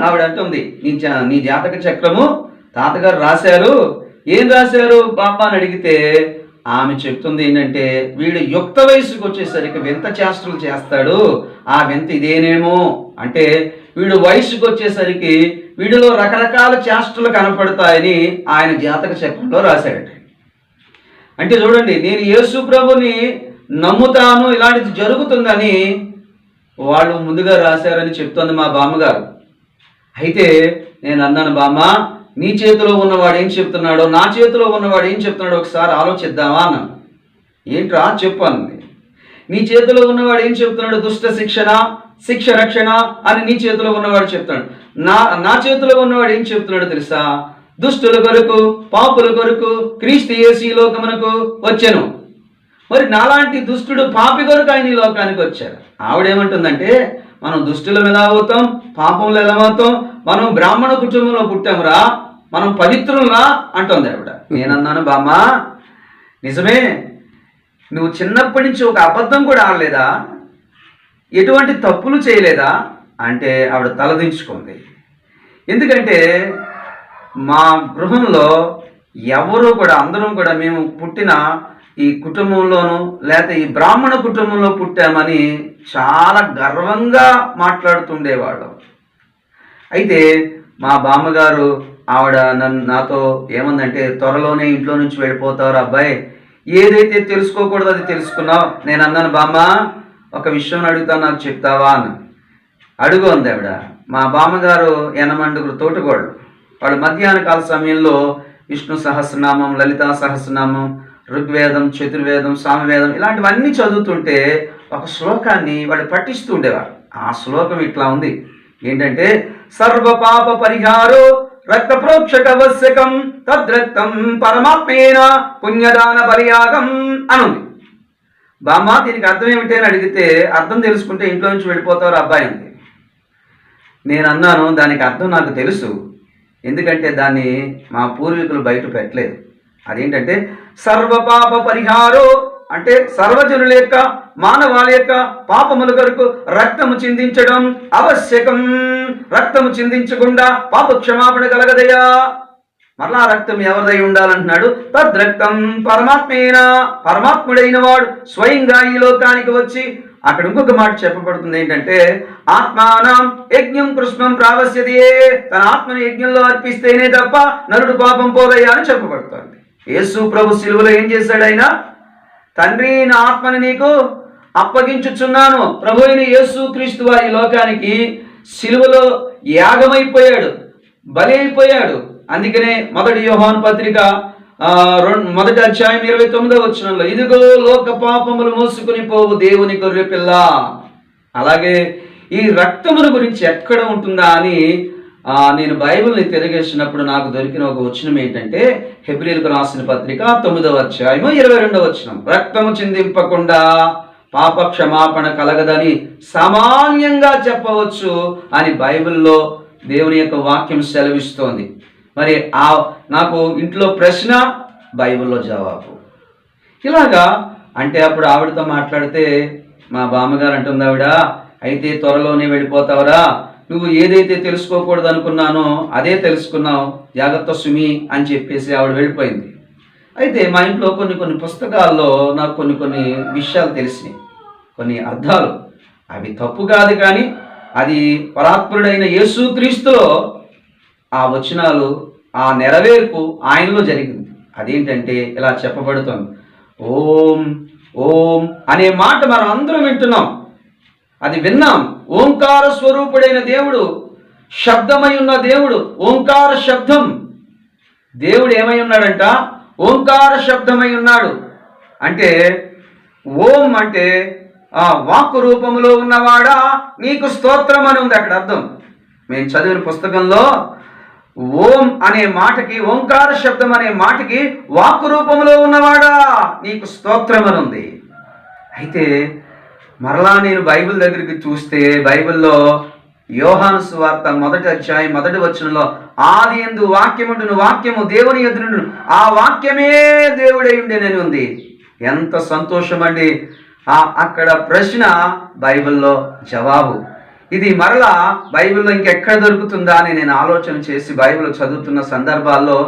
ఆవిడ అంటుంది, నీ జాతక చక్రము తాతగారు రాశారు, ఏం రాశారు బామ్మ అని అడిగితే ఆమె చెప్తుంది ఏంటంటే, వీడు యుక్త వయసుకు వచ్చేసరికి వింత చేష్టలు చేస్తాడు, ఆ వింత ఇదేనేమో అంటే వీడు వయసుకు వచ్చేసరికి వీడిలో రకరకాల చేష్టలు కనపడతాయని ఆయన జాతక చక్రంలో రాశాడట. అంటే చూడండి, నేను యేసు ప్రభుని నమ్ముతాను, ఇలాంటిది జరుగుతుందని వాళ్ళు ముందుగా రాశారని చెప్తోంది మా బామ్మగారు. అయితే నేను అన్నాను, బామ్మ నీ చేతిలో ఉన్నవాడు ఏం చెప్తున్నాడో, నా చేతిలో ఉన్నవాడు ఏం చెప్తున్నాడో ఒకసారి ఆలోచిద్దామా అన్నాను. ఏంట్రా చెప్పు అన్నది. నీ చేతిలో ఉన్నవాడు ఏం చెప్తున్నాడు, దుష్ట శిక్షణ, శిక్ష రక్షణ అని నీ చేతిలో ఉన్నవాడు చెప్తున్నాడు. నా చేతిలో ఉన్నవాడు ఏం చెప్తున్నాడు తెలుసా, దుష్టుల కొరకు, పాపుల కొరకు క్రీస్తు యేసు ఈ లోకమునకు వచ్చెను. మరి నాలాంటి దుష్టుడు పాపి కొరకు ఆయన ఈ లోకానికి వచ్చారు. ఆవిడేమంటుందంటే, మనం దుష్టులం ఎలా అవుతాం, పాపంలో ఎలా అవుతాం, మనం బ్రాహ్మణ కుటుంబంలో పుట్టామురా, మనం పవిత్రులరా అంటుంది ఆవిడ. నేనన్నాను, బామ్మ నిజమే, నువ్వు చిన్నప్పటి నుంచి ఒక అబద్ధం కూడా ఆడలేదా, ఎటువంటి తప్పులు చేయలేదా అంటే ఆవిడ తలదించుకుంది. ఎందుకంటే మా గృహంలో ఎవరు కూడా, అందరం కూడా మేము పుట్టిన ఈ కుటుంబంలోనూ లేకపోతే ఈ బ్రాహ్మణ కుటుంబంలో పుట్టామని చాలా గర్వంగా మాట్లాడుతుండేవాళ్ళం. అయితే మా బామ్మగారు ఆవిడ నాతో ఏమందంటే, త్వరలోనే ఇంట్లో నుంచి వెళ్ళిపోతారు అబ్బాయి, ఏదైతే తెలుసుకోకూడదు అది తెలుసుకున్నావు. నేను అన్నాను, బామ్మ ఒక విషయం అడుగుతాను, నాకు చెప్తావా అన్న. అడుగు అంది ఆవిడ. మా బామ్మగారు యనమండుగురు తోటగోళ్ళు. వాళ్ళు మధ్యాహ్న కాల సమయంలో విష్ణు సహస్రనామం, లలితా సహస్రనామం, ఋగ్వేదం, చతుర్వేదం, సామవేదం ఇలాంటివన్నీ చదువుతుంటే ఒక శ్లోకాన్ని వాళ్ళు పఠిస్తూ ఉండేవారు. ఆ శ్లోకం ఇట్లా ఉంది, ఏంటంటే సర్వ పాప పరిహారో రక్త ప్రోక్షకవశ్యకం తద్రక్తం పరమాత్మేన పుణ్యదాన పరియాగం అనుంది. బామ్మ దీనికి అర్థం ఏమిటి అని అడిగితే, అర్థం తెలుసుకుంటే ఇంట్లో నుంచి వెళ్ళిపోతారు అబ్బాయి అంది. నేను అన్నాను, దానికి అర్థం నాకు తెలుసు, ఎందుకంటే దాన్ని మా పూర్వీకులు బయట పెట్టలేదు. అదేంటంటే సర్వ పాప పరిహారో అంటే సర్వజనుల యొక్క, మానవాళి యొక్క పాపముల కొరకు రక్తము చిందించడం ఆవశ్యకం. రక్తము చిందించకుండా పాప క్షమాపణ కలగదయా. మరలా రక్తం ఎవరిదై ఉండాలంటున్నాడు, తద్రక్తం పరమాత్మేన, పరమాత్ముడైన వాడు స్వయంగా ఈ లోకానికి వచ్చి, అక్కడ ఇంకొక మాట చెప్పబడుతుంది ఏంటంటే, ఆత్మానం యజ్ఞం కృష్ణం ప్రావశ్యతే, తన ఆత్మని యజ్ఞంలో అర్పిస్తేనే తప్ప నరుడు పాపం పోదయ్యా అని చెప్పబడుతుంది. యేసు ప్రభు శిలువలో ఏం చేశాడు ఆయన? తండ్రి, నా ఆత్మని నీకు అప్పగించుచున్నాను. ప్రభు అయిన యేసు క్రీస్తు వారి లోకానికి శిలువలో యాగమైపోయాడు, బలి అయిపోయాడు. అందుకనే మొదటి యోహాను పత్రిక 1వ అధ్యాయం 29వ వచనంలో, ఇదిగో లోక పాపములు మోసుకుని పోవు దేవుని గొర్రె పిల్ల. అలాగే ఈ రక్తముల గురించి ఎక్కడ ఉంటుందా అని నేను బైబిల్ని తిరగేసినప్పుడు నాకు దొరికిన ఒక వచనం ఏంటంటే, హెబ్రీయులకు రాసిన పత్రిక 9వ అధ్యాయము 22వ వచనం, రక్తము చిందింపకుండా పాప క్షమాపణ కలగదని సామాన్యంగా చెప్పవచ్చు అని బైబిల్లో దేవుని యొక్క వాక్యం సెలవిస్తోంది. మరి నాకు ఇంట్లో ప్రశ్న, బైబిల్లో జవాబు. ఇలాగా అంటే అప్పుడు ఆవిడతో మాట్లాడితే మా బామ్మగారు అంటుంది, ఆవిడ అయితే త్వరలోనే వెళ్ళిపోతావురా, నువ్వు ఏదైతే తెలుసుకోకూడదు అనుకున్నానో అదే తెలుసుకున్నావు, జాగ్రత్త సుమి అని చెప్పేసి ఆవిడ వెళ్ళిపోయింది. అయితే మా ఇంట్లో కొన్ని పుస్తకాల్లో నాకు కొన్ని విషయాలు తెలిసినాయి, కొన్ని అర్థాలు. అవి తప్పు కాదు, కానీ అది పరాత్పరుడైన యేసుక్రీస్తులో ఆ వచనాలు, ఆ నెరవేర్పు ఆయనలో జరిగింది. అదేంటంటే ఇలా చెప్పబడుతుంది, ఓం ఓం అనే మాట మనం అందరం వింటున్నాం, అది విన్నాం. ఓంకార స్వరూపుడైన దేవుడు, శబ్దమై ఉన్న దేవుడు, ఓంకార శబ్దం. దేవుడు ఏమై ఉన్నాడంట? ఓంకార శబ్దమై ఉన్నాడు. అంటే ఓం అంటే వాక్కు రూపంలో ఉన్నవాడా నీకు స్తోత్రం అని ఉంది అక్కడ అర్థం. మేము చదివిన పుస్తకంలో ఓం అనే మాటకి, ఓంకార శబ్దం అనే మాటకి వాక్కు రూపంలో ఉన్నవాడా నీకు స్తోత్రం అని ఉంది. అయితే మరలా నేను బైబిల్ దగ్గరికి చూస్తే, బైబిల్లో యోహాను సువార్త 1వ అధ్యాయం 1వ వచనంలో, ఆది యందు వాక్యముండును, వాక్యము దేవుని యొద్ద నుండును, ఆ వాక్యమే దేవుడై ఉండేనని ఉంది. ఎంత సంతోషం అండి! అక్కడ ప్రశ్న, బైబిల్లో జవాబు. ఇది మరలా బైబిల్లో ఇంకెక్కడ దొరుకుతుందా అని నేను ఆలోచన చేసి బైబిల్ చదువుతున్న సందర్భాల్లో,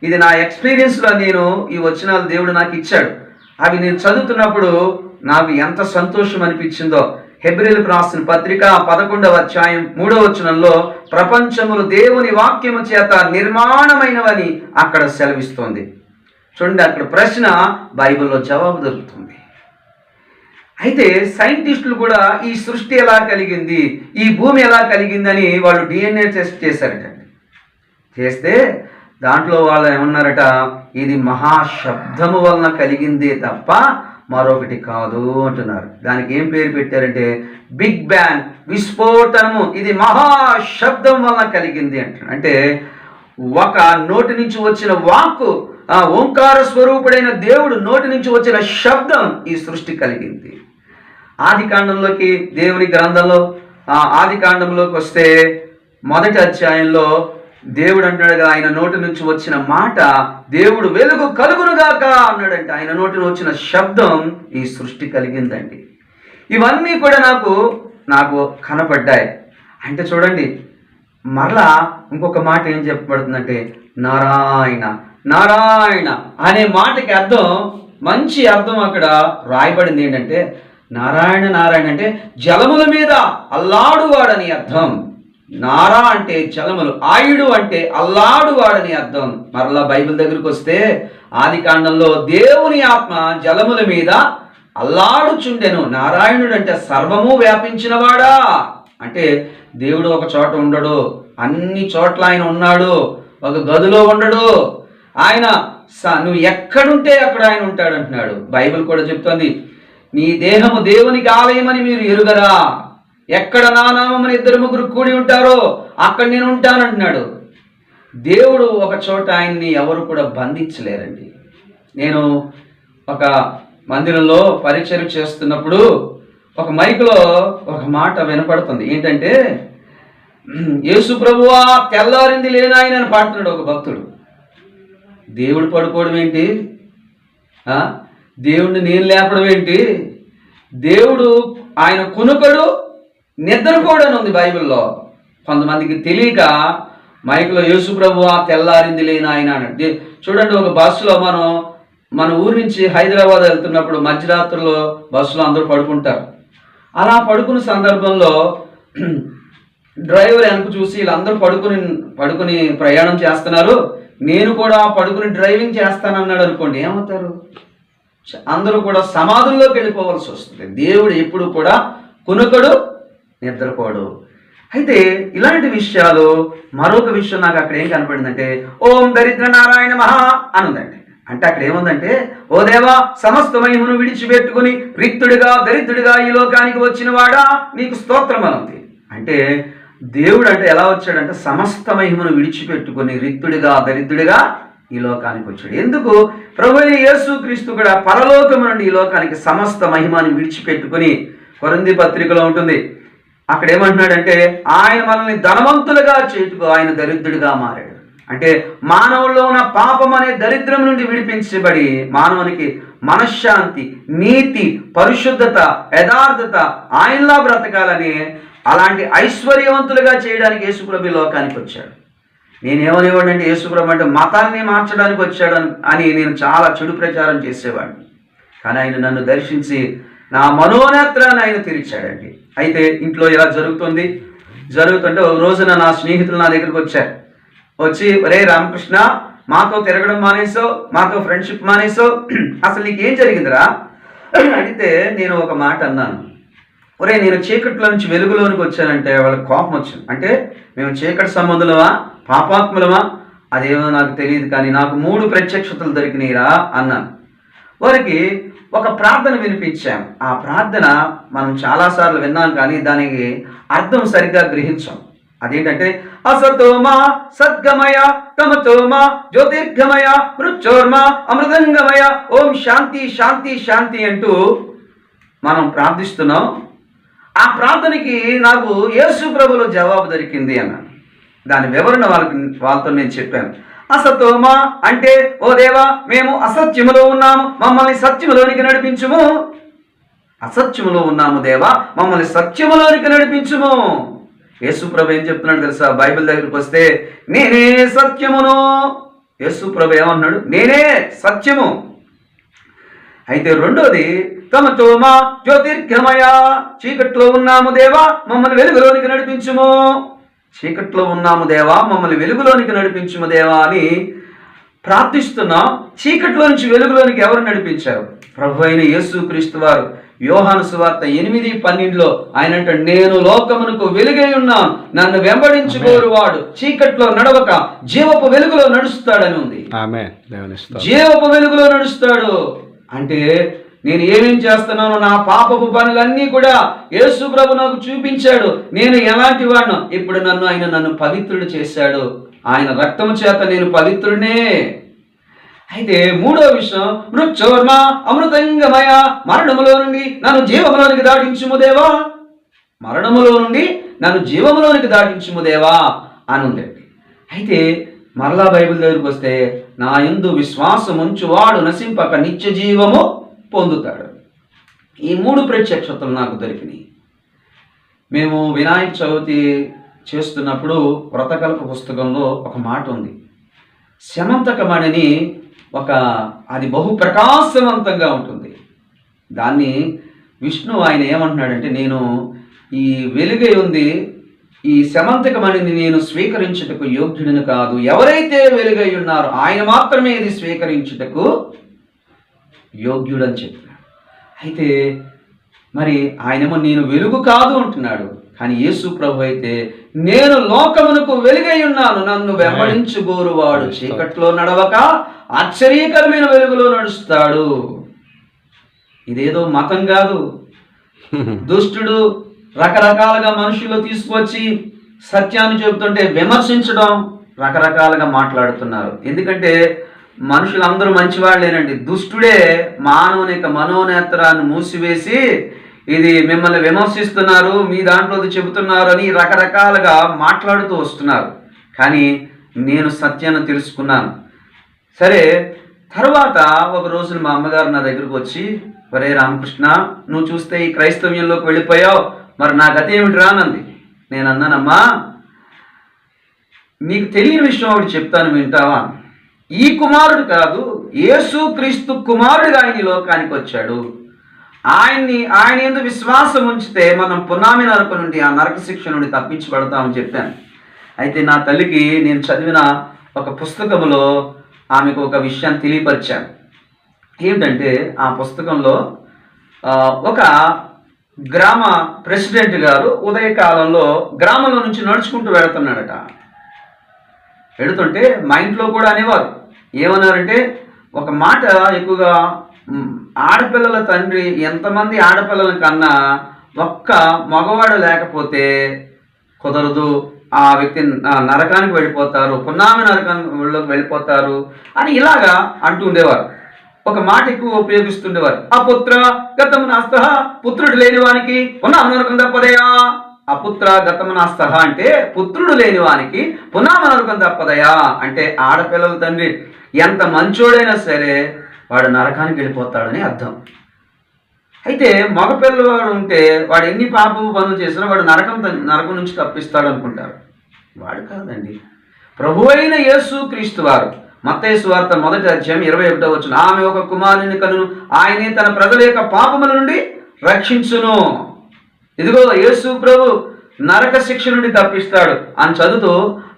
ఇది నా ఎక్స్పీరియన్స్లో నేను ఈ వచనాలు దేవుడు నాకు ఇచ్చాడు. అవి నేను చదువుతున్నప్పుడు నాకు ఎంత సంతోషం అనిపించిందో. హెబ్రీయులకు రాసిన పత్రిక 11వ అధ్యాయం 3వ వచనంలో, ప్రపంచములు దేవుని వాక్యము చేత నిర్మాణమైనవని అక్కడ సెలవిస్తోంది. చూడండి, అక్కడ ప్రశ్న, బైబిల్లో జవాబు దొరుకుతుంది. అయితే సైంటిస్టులు కూడా ఈ సృష్టి ఎలా కలిగింది, ఈ భూమి ఎలా కలిగిందని వాళ్ళు DNA టెస్ట్ చేశారటండి. చేస్తే దాంట్లో వాళ్ళు ఏమన్నారట, ఇది మహాశబ్దము వలన కలిగిందే తప్ప మరొకటి కాదు అంటున్నారు. దానికి ఏం పేరు పెట్టారంటే బిగ్ బ్యాంగ్, విస్ఫోటనము. ఇది మహాశబ్దం వలన కలిగింది అంటున్నారు. అంటే ఒక నోటి నుంచి వచ్చిన వాక్కు, ఓంకార స్వరూపుడైన దేవుడు నోటి నుంచి వచ్చిన శబ్దం ఈ సృష్టి కలిగింది. ఆది కాండంలోకి, దేవుని గ్రంథంలో ఆది కాండంలోకి వస్తే 1వ అధ్యాయంలో దేవుడు అంటాడు కదా, ఆయన నోటి నుంచి వచ్చిన మాట, దేవుడు వెలుగు కలుగునుగాక అన్నాడంటే, ఆయన నోటి నుంచి వచ్చిన శబ్దం ఈ సృష్టి కలిగిందండి. ఇవన్నీ కూడా నాకు కనపడ్డాయి. అంటే చూడండి, మరలా ఇంకొక మాట ఏం చెప్పబడుతుందంటే, నారాయణ నారాయణ అనే మాటకి అర్థం, మంచి అర్థం అక్కడ రాయబడింది. ఏంటంటే నారాయణ నారాయణ అంటే జలముల మీద అల్లాడువాడని అర్థం. నారా అంటే జలములు, ఆయుడు అంటే అల్లాడువాడని అర్థం. మరలా బైబిల్ దగ్గరికి వస్తే ఆది కాండంలో దేవుని ఆత్మ జలముల మీద అల్లాడుచుండెను. నారాయణుడు అంటే సర్వము వ్యాపించినవాడా. అంటే దేవుడు ఒక చోట ఉండడు, అన్ని చోట్ల ఆయన ఉన్నాడు. ఒక గదిలో ఉండడు ఆయన. నువ్వు ఎక్కడుంటే అక్కడ ఆయన ఉంటాడు అంటున్నాడు. బైబిల్ కూడా చెప్తోంది, నీ దేహము దేవునికి ఆలయమని మీరు ఎరుగరా, ఎక్కడ నా నామమున 2-3 కూడి ఉంటారో అక్కడ నేను ఉంటానంటున్నాడు. దేవుడు ఒక చోట ఆయన్ని ఎవరు కూడా బంధించలేరండి. నేను ఒక మందిరంలో పరిచయం చేస్తున్నప్పుడు ఒక మైకులో ఒక మాట వినపడుతుంది. ఏంటంటే, యేసు ప్రభువా తెల్లారింది లేనాయన అని పాడుతున్నాడు ఒక భక్తుడు. దేవుడు పడుకోవడం ఏంటి? దేవుడిని నేను లేపడం ఏంటి? దేవుడు ఆయన కునుకడు నిద్రపోవడం ఉంది బైబిల్లో. కొంతమందికి తెలియక మైకులో యేసు ప్రభువా తెల్లారింది లేనాయన అన్నాడు. చూడండి, ఒక బస్సులో మన ఊరి నుంచి హైదరాబాద్ వెళ్తున్నప్పుడు మధ్యరాత్రుల్లో బస్సులో అందరూ పడుకుంటారు. అలా పడుకున్న సందర్భంలో డ్రైవర్ వెనక చూసి వీళ్ళందరూ పడుకుని ప్రయాణం చేస్తున్నారు, నేను కూడా పడుకుని డ్రైవింగ్ చేస్తానన్నాడు అనుకోండి, ఏమవుతారు? అందరూ కూడా సమాధుల్లోకి వెళ్ళిపోవాల్సి వస్తుంది. దేవుడు ఎప్పుడు కూడా కునుకడు, నిద్రపోడు. అయితే ఇలాంటి విషయాలు, మరొక విషయం నాకు అక్కడ ఏం కనపడిందంటే, ఓం దరిద్ర నారాయణ మహా అని ఉందండి. అంటే అక్కడ ఏముందంటే, ఓ దేవా సమస్త మహిమను విడిచిపెట్టుకుని రిక్తుడిగా దరిద్రుడిగా ఈ లోకానికి వచ్చిన వాడా నీకు స్తోత్రం అని ఉంది. అంటే దేవుడు అంటే ఎలా వచ్చాడంటే, సమస్త మహిమను విడిచిపెట్టుకుని రిక్తుడిగా దరిద్రుడిగా ఈ లోకానికి వచ్చాడు. ఎందుకు? ప్రభువైన యేసుక్రీస్తు కూడా పరలోకము నుండి ఈ లోకానికి సమస్త మహిమను విడిచిపెట్టుకుని, కొరింథీ పత్రికలో ఉంటుంది, అక్కడ ఏమంటున్నాడంటే, ఆయన మనల్ని ధనవంతులుగా చేటుకు ఆయన దరిద్రుడిగా మారాడు. అంటే మానవుల్లో ఉన్న పాపం అనే దరిద్రం నుండి విడిపించబడి మానవునికి మనశ్శాంతి, నీతి, పరిశుద్ధత, యథార్థత, ఆయనలా బ్రతకాలని, అలాంటి ఐశ్వర్యవంతులుగా చేయడానికి యేసుప్రభు లోకానికి వచ్చాడు. నేనేమనేవాడిని అంటే, యేసుప్రభు అంటే మతాన్ని మార్చడానికి వచ్చాడు అని నేను చాలా చెడు ప్రచారం చేసేవాడిని. కానీ ఆయన నన్ను దర్శించి నా మనోనేత్రాన్ని ఆయన తెరిచాడండి. అయితే ఇంట్లో ఇలా జరుగుతుంటే ఒక రోజున నా స్నేహితులు నా దగ్గరికి వచ్చి ఒరే రామకృష్ణ, మాతో తిరగడం మానేసావు, మాతో ఫ్రెండ్షిప్ మానేసావు, అసలు నీకు ఏం జరిగిందిరా అడిగితే నేను ఒక మాట అన్నాను, ఒరే నేను చీకట్లో నుంచి వెలుగులోనికి వచ్చానంటే వాళ్ళకి కోపం వచ్చింది. అంటే మేము చీకటి సంబంధులమా, పాపాత్ములమా, అదేమో నాకు తెలియదు, కానీ నాకు 3 ప్రత్యక్షతలు దొరికినాయిరా అన్నాను. వారికి ఒక ప్రార్థన వినిపించాం. ఆ ప్రార్థన మనం చాలాసార్లు విన్నాం, కానీ దానికి అర్థం సరిగ్గా గ్రహించాం. అదేంటంటే, అసతోమ సద్గమయ తమతోమ జ్యోతిర్గమయ మృత్యోర్మ అమృతంగమయ ఓం శాంతి శాంతి శాంతి అంటూ మనం ప్రార్థిస్తున్నాం. ఆ ప్రార్థనకి నాకు యేసు ప్రభులో జవాబు దొరికింది అన్నాను. దాని వివరణ వాళ్ళతో నేను చెప్పాను. అసతోమ అంటే, ఓ దేవా మేము అసత్యములో ఉన్నాము, మమ్మల్ని సత్యములోనికి నడిపించుము. అసత్యములో ఉన్నాము దేవా, మమ్మల్ని సత్యములోనికి నడిపించుము. యేసు ప్రభు ఏం చెప్తున్నాడు తెలుసా? బైబిల్ దగ్గరికి వస్తే, నేనే సత్యమును. యేసు ప్రభు ఏమన్నాడు? నేనే సత్యము. అయితే రెండోది, తమతోమ జ్యోతిర్గమయ, చీకట్లో ఉన్నాము దేవా మమ్మల్ని వెలుగులోనికి నడిపించుము. చీకట్లో ఉన్నాము దేవా మమ్మల్ని వెలుగులోనికి నడిపించుము దేవా అని ప్రార్థిస్తున్నాం. చీకట్లో నుంచి వెలుగులోనికి ఎవరు నడిపించారు? ప్రభు అయిన యేసుక్రీస్తు వారు. యోహాను సువార్త 8:12 ఆయన అంటాడు, నేను లోకమునకు వెలుగై ఉన్నాను, నన్ను వెంబడించుకోరువాడు చీకట్లో నడవక జీవపు వెలుగులో నడుస్తాడని ఉంది. జీవపు వెలుగులో నడుస్తాడు అంటే నేను ఏమేం చేస్తున్నానో నా పాపపు పనులన్నీ కూడా యేసు ప్రభు నాకు చూపించాడు. నేను ఎలాంటి వాడినో ఇప్పుడు ఆయన నన్ను పవిత్రుడు చేశాడు. ఆయన రక్తము చేత నేను పవిత్రుడే. అయితే మూడో విషయం, మృత్యోర్మ అమృతంగమయ, మరణములో నుండి నన్ను జీవములోనికి దాటించుము దేవా. మరణములో నుండి నన్ను జీవములోనికి దాటించుము దేవా అని ఉందండి. అయితే మరలా బైబిల్ దగ్గరికి వస్తే, నా యందు విశ్వాసం ఉంచువాడు నశింపక నిత్య జీవము పొందుతాడు. ఈ 3 ప్రత్యక్షతలు నాకు దొరికినాయి. మేము వినాయక చవితి చేస్తున్నప్పుడు వ్రతకల్ప పుస్తకంలో ఒక మాట ఉంది, శమంతకమణిని అది బహు ప్రకాశవంతంగా ఉంటుంది. దాన్ని విష్ణు ఆయన ఏమంటున్నాడంటే, నేను ఈ వెలుగై ఉంది, ఈ శమంతకమణిని నేను స్వీకరించుటకు యోగ్యుడిని కాదు, ఎవరైతే వెలుగై ఉన్నారో ఆయన మాత్రమే ఇది స్వీకరించుటకు యోగ్యుడని చెప్పాడు. అయితే మరి ఆయనేమో నేను వెలుగు కాదు అంటున్నాడు. కానీ యేసు ప్రభు అయితే నేను లోకమునకు వెలుగై ఉన్నాను, నన్ను వెంబడించుగోరువాడు చీకట్లో నడవక ఆశ్చర్యకరమైన వెలుగులో నడుస్తాడు. ఇదేదో మతం కాదు. దుష్టుడు రకరకాలుగా మనుషులు తీసుకొచ్చి సత్యాన్ని చెబుతుంటే విమర్శించడం, రకరకాలుగా మాట్లాడుతున్నారు. ఎందుకంటే మనుషులందరూ మంచివాళ్ళేనండి. దుష్టుడే మానవుని యొక్క మనోనేత్రాన్ని మూసివేసి ఇది మిమ్మల్ని విమర్శిస్తున్నారు, మీ దాంట్లో చెబుతున్నారు అని రకరకాలుగా మాట్లాడుతూ వస్తున్నారు. కానీ నేను సత్యాన్ని తెలుసుకున్నాను. సరే, తర్వాత ఒక రోజు మా అమ్మగారు నా దగ్గరకు వచ్చి, ఒరే రామకృష్ణ, నువ్వు చూస్తే ఈ క్రైస్తవ్యంలోకి వెళ్ళిపోయావు, మరి నా గతి ఏమిటి రానంది. నేను అన్నానమ్మా, నీకు తెలియని విషయం ఒకటి చెప్తాను, వింటావా? ఈ కుమారుడు కాదు, యేసు క్రీస్తు కుమారుడిగా ఆయన ఈ లోకానికి వచ్చాడు. ఆయన యందు విశ్వాసం ఉంచితే మనం పునామి నరక నుండి, ఆ నరక శిక్ష నుండి తప్పించబడతామని చెప్పాను. అయితే నా తల్లికి నేను చదివిన ఒక పుస్తకంలో ఆమెకు ఒక విషయాన్ని తెలియపరిచాను. ఏమిటంటే ఆ పుస్తకంలో ఒక గ్రామ ప్రెసిడెంట్ గారు ఉదయకాలంలో గ్రామంలో నుంచి నడుచుకుంటూ వెళుతున్నాడట. వెళుతుంటే మా ఇంట్లో కూడా అనేవారు, ఏమన్నారంటే ఒక మాట ఎక్కువగా, ఆడపిల్లల తండ్రి ఎంతమంది ఆడపిల్లల కన్నా ఒక్క మగవాడు లేకపోతే కుదరదు, ఆ వ్యక్తి నరకానికి వెళ్ళిపోతారు, పున్నామి నరకానికి వెళ్ళిపోతారు అని ఇలాగా అంటూ ఉండేవారు. ఒక మాట ఎక్కువ ఉపయోగిస్తుండేవారు, అపుత్ర గతమునాస్తః, పుత్రుడు లేని వానికి పున్నామ నరకం తప్పదయా. అపుత్ర గతమునాస్తః అంటే పుత్రుడు లేని వానికి పున్నామ నరకం తప్పదయా. అంటే ఆడపిల్లల తండ్రి ఎంత మంచోడైనా సరే వాడు నరకానికి వెళ్ళిపోతాడని అర్థం. అయితే మగపిల్లవాడు ఉంటే వాడు ఎన్ని పాపము పనులు చేసినా వాడు నరకం నుంచి తప్పిస్తాడు అనుకుంటారు. వాడు కాదండి, ప్రభువైన యేసు క్రీస్తు వారు మత్తయి సువార్త 1వ అధ్యాయం 21వ వచనం, ఆమె ఒక కుమారుని కనును, ఆయనే తన ప్రజల యొక్క పాపముల నుండి రక్షించును. ఇదిగో యేసు ప్రభు నరక శిక్ష నుండి తప్పిస్తాడు అని చదువుతూ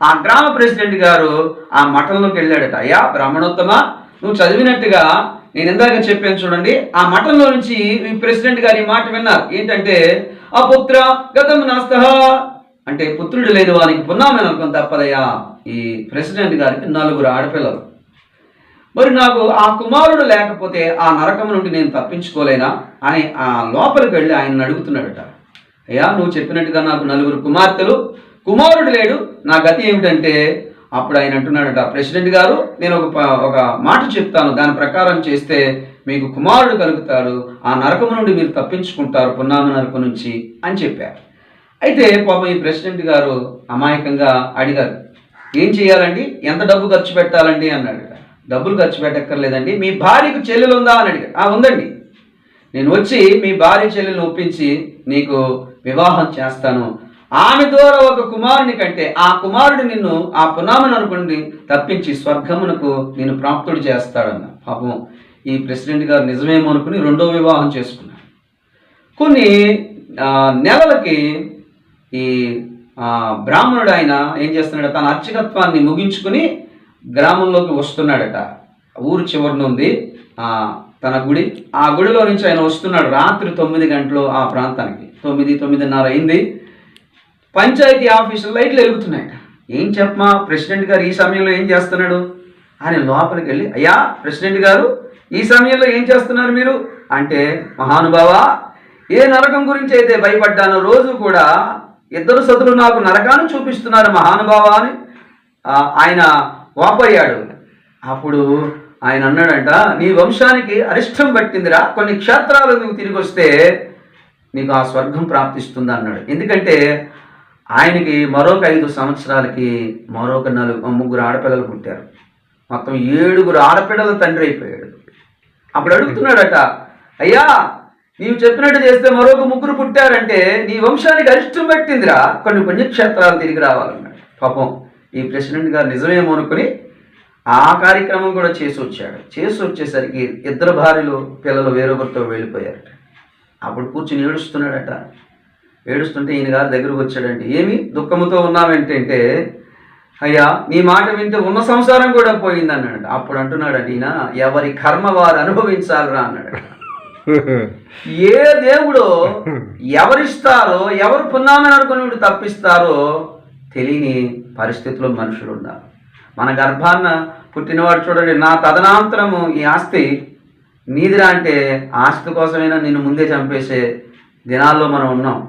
ఆ గ్రామ ప్రెసిడెంట్ గారు ఆ మఠంలోకి వెళ్ళాడట. అయ్యా బ్రాహ్మణోత్తమ, నువ్వు చదివినట్టుగా నేను ఇందాక చెప్పాను చూడండి, ఆ మఠంలో నుంచి ఈ ప్రెసిడెంట్ గారు ఈ మాట విన్నారు. ఏంటంటే అపుత్ర గతమునాస్తః అంటే పుత్రుడు లేని వానికి పున్నామి నరకం తప్పదయ్యా. ఈ ప్రెసిడెంట్ గారికి 4 ఆడపిల్లలు. మరి నాకు ఆ కుమారుడు లేకపోతే ఆ నరకం నుండి నేను తప్పించుకోలేనా అని ఆ లోపలికి వెళ్ళి ఆయన అడుగుతున్నాడట. అయ్యా, నువ్వు చెప్పినట్టుగా నాకు 4 కుమార్తెలు, కుమారుడు లేడు, నా గతి ఏమిటంటే అప్పుడు ఆయన అంటున్నాడట, ప్రెసిడెంట్ గారు నేను ఒక మాట చెప్తాను, దాని ప్రకారం చేస్తే మీకు కుమారుడు కలుగుతారు, ఆ నరకం నుండి మీరు తప్పించుకుంటారు, పున్నామ నరకం నుంచి అని చెప్పారు. అయితే పాపం ఈ ప్రెసిడెంట్ గారు అమాయకంగా అడిగారు, ఏం చేయాలండి, ఎంత డబ్బు ఖర్చు పెట్టాలండి అన్నాడు. డబ్బులు ఖర్చు పెట్టక్కర్లేదండి, మీ భార్యకు చెల్లెలు ఉందా అని అడిగాడు. ఉందండి, నేను వచ్చి మీ భార్య చెల్లెలను ఒప్పించి నీకు వివాహం చేస్తాను, ఆమె ద్వారా ఒక కుమారుని కంటే ఆ కుమారుడు నిన్ను ఆ పునామ నరకుని తప్పించి స్వర్గమునకు నేను ప్రాప్తుడు చేస్తాడన్న. పాపం ఈ ప్రెసిడెంట్ గారు నిజమేమో అనుకుని 2వ వివాహం చేసుకున్నాడు. కొన్ని నెలలకి ఈ బ్రాహ్మణుడు ఆయన ఏం చేస్తున్నాడు, తన అర్చకత్వాన్ని ముగించుకుని గ్రామంలోకి వస్తున్నాడట. ఊరు చివరిన ఉంది తన గుడి. ఆ గుడిలో నుంచి ఆయన వస్తున్నాడు. రాత్రి 9 గంటలు ఆ ప్రాంతానికి, 9:30 అయింది. పంచాయతీ ఆఫీసులో లైట్లు వెలుగుతున్నాయట. ఏం చెప్పమా, ప్రెసిడెంట్ గారు ఈ సమయంలో ఏం చేస్తున్నాడు అని లోపలికి వెళ్ళి, అయ్యా ప్రెసిడెంట్ గారు ఈ సమయంలో ఏం చేస్తున్నారు మీరు అంటే, మహానుభావా, ఏ నరకం గురించి అయితే భయపడ్డానో రోజు కూడా 2 సతులు నాకు నరకాన్ని చూపిస్తున్నారు మహానుభావా అని ఆయన వాపోయాడు. అప్పుడు ఆయన అన్నాడంట, నీ వంశానికి అరిష్టం పట్టిందిరా, కొన్ని క్షేత్రాలు నువ్వు తిరిగి వస్తే నీకు ఆ స్వర్గం ప్రాప్తిస్తుంది అన్నాడు. ఎందుకంటే ఆయనకి మరొక 5 సంవత్సరాలకి మరొక 3 ఆడపిల్లలు పుట్టారు. మొత్తం 7 ఆడపిల్లల తండ్రి అయిపోయాడు. అప్పుడు అడుగుతున్నాడట, అయ్యా నీవు చెప్పినట్టు చేస్తే మరొక 3 పుట్టారంటే నీ వంశానికి అరిష్టం పట్టిందిరా, కొన్ని పుణ్యక్షేత్రాలు తిరిగి రావాలన్నాడు. పాపం ఈ ప్రెసిడెంట్ గారు నిజమేమో అనుకుని ఆ కార్యక్రమం కూడా చేసి వచ్చాడు. చేసి వచ్చేసరికి 2 భార్యలు పిల్లలు వేరొకరితో వెళ్ళిపోయారట. అప్పుడు కూర్చుని ఏడుస్తున్నాడట. ఏడుస్తుంటే ఈయన గారి దగ్గరకు వచ్చాడంటే, ఏమి దుఃఖముతో ఉన్నావేంటంటే, అయ్యా నీ మాట వింటే ఉన్న సంసారం కూడా పోయింది అన్నాడు. అప్పుడు అంటున్నాడంటే ఈయన, ఎవరి కర్మ వారు అనుభవించాలిరా అన్నాడు. ఏ దేవుడు ఎవరిస్తారో, ఎవరు పున్నామని అనుకుని తప్పిస్తారో తెలియని పరిస్థితిలో మనుషులు ఉన్నారు. మన గర్భాన్న పుట్టినవాడు చూడండి, నా తదనంతరము ఈ ఆస్తి నీదిరా అంటే ఆస్తి కోసమైనా నిన్ను ముందే చంపేసే దినాల్లో మనం ఉన్నాం.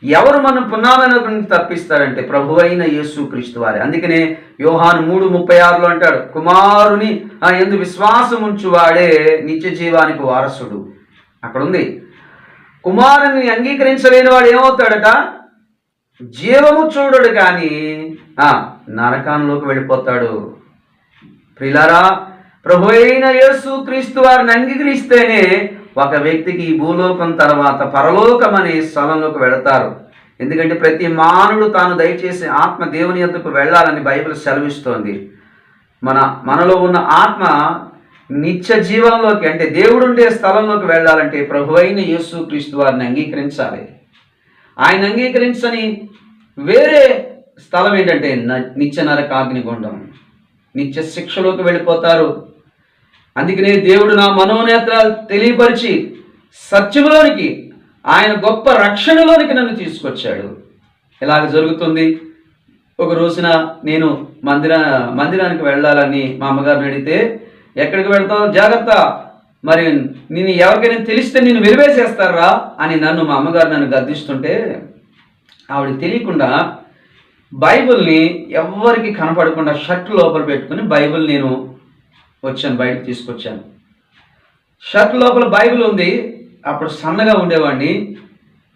ఎవరు మనం పున్నామని గురించి తప్పిస్తారంటే ప్రభువైన యేసుక్రీస్తు వారే. అందుకనే యోహాను 3:36 అంటాడు, కుమారుని యందు విశ్వాసం ఉంచువాడే నిత్య జీవానికి వారసుడు. అక్కడ ఉంది, కుమారుని అంగీకరించలేని వాడు ఏమవుతాడట, జీవము చూడడు కానీ నరకాంలోకి వెళ్ళిపోతాడు. ప్రియులారా, ప్రభు అయిన యేసుక్రీస్తు వారిని అంగీకరిస్తేనే ఒక వ్యక్తికి ఈ భూలోకం తర్వాత పరలోకం అనే స్థలంలోకి వెళతారు. ఎందుకంటే ప్రతి మానవుడు తాను దయచేసి ఆత్మ దేవుని యొద్దకు వెళ్ళాలని బైబిల్ సెలవిస్తోంది. మనలో ఉన్న ఆత్మ నిత్య జీవంలోకి, అంటే దేవుడుండే స్థలంలోకి వెళ్ళాలంటే ప్రభు అయిన యేసుక్రీస్తు వారిని అంగీకరించాలి. ఆయన అంగీకరించని వేరే స్థలం ఏంటంటే నిత్య నరకాగ్నిగుండం, నిత్య శిక్షలోకి వెళ్ళిపోతారు. అందుకనే దేవుడు నా మనోనేత్రాలు తెలియపరిచి సత్యములోనికి, ఆయన గొప్ప రక్షణలోనికి నన్ను తీసుకొచ్చాడు. ఇలాగ జరుగుతుంది. ఒక రోజున నేను మందిరానికి వెళ్ళాలని మా అమ్మగారిని అడిగితే, ఎక్కడికి వెళ్తావు, జాగ్రత్త, మరి నేను ఎవరికైనా తెలిస్తే నేను వెలివేసేస్తారా అని మా అమ్మగారు నన్ను గద్దిస్తుంటే, ఆవిడకి తెలియకుండా బైబిల్ని ఎవరికి కనపడకుండా షర్ట్ లోపల పెట్టుకుని బైబిల్ నేను వచ్చాను, బయటకు తీసుకొచ్చాను. షర్ట్ లోపల బైబిల్ ఉంది. అప్పుడు సన్నగా ఉండేవాడిని.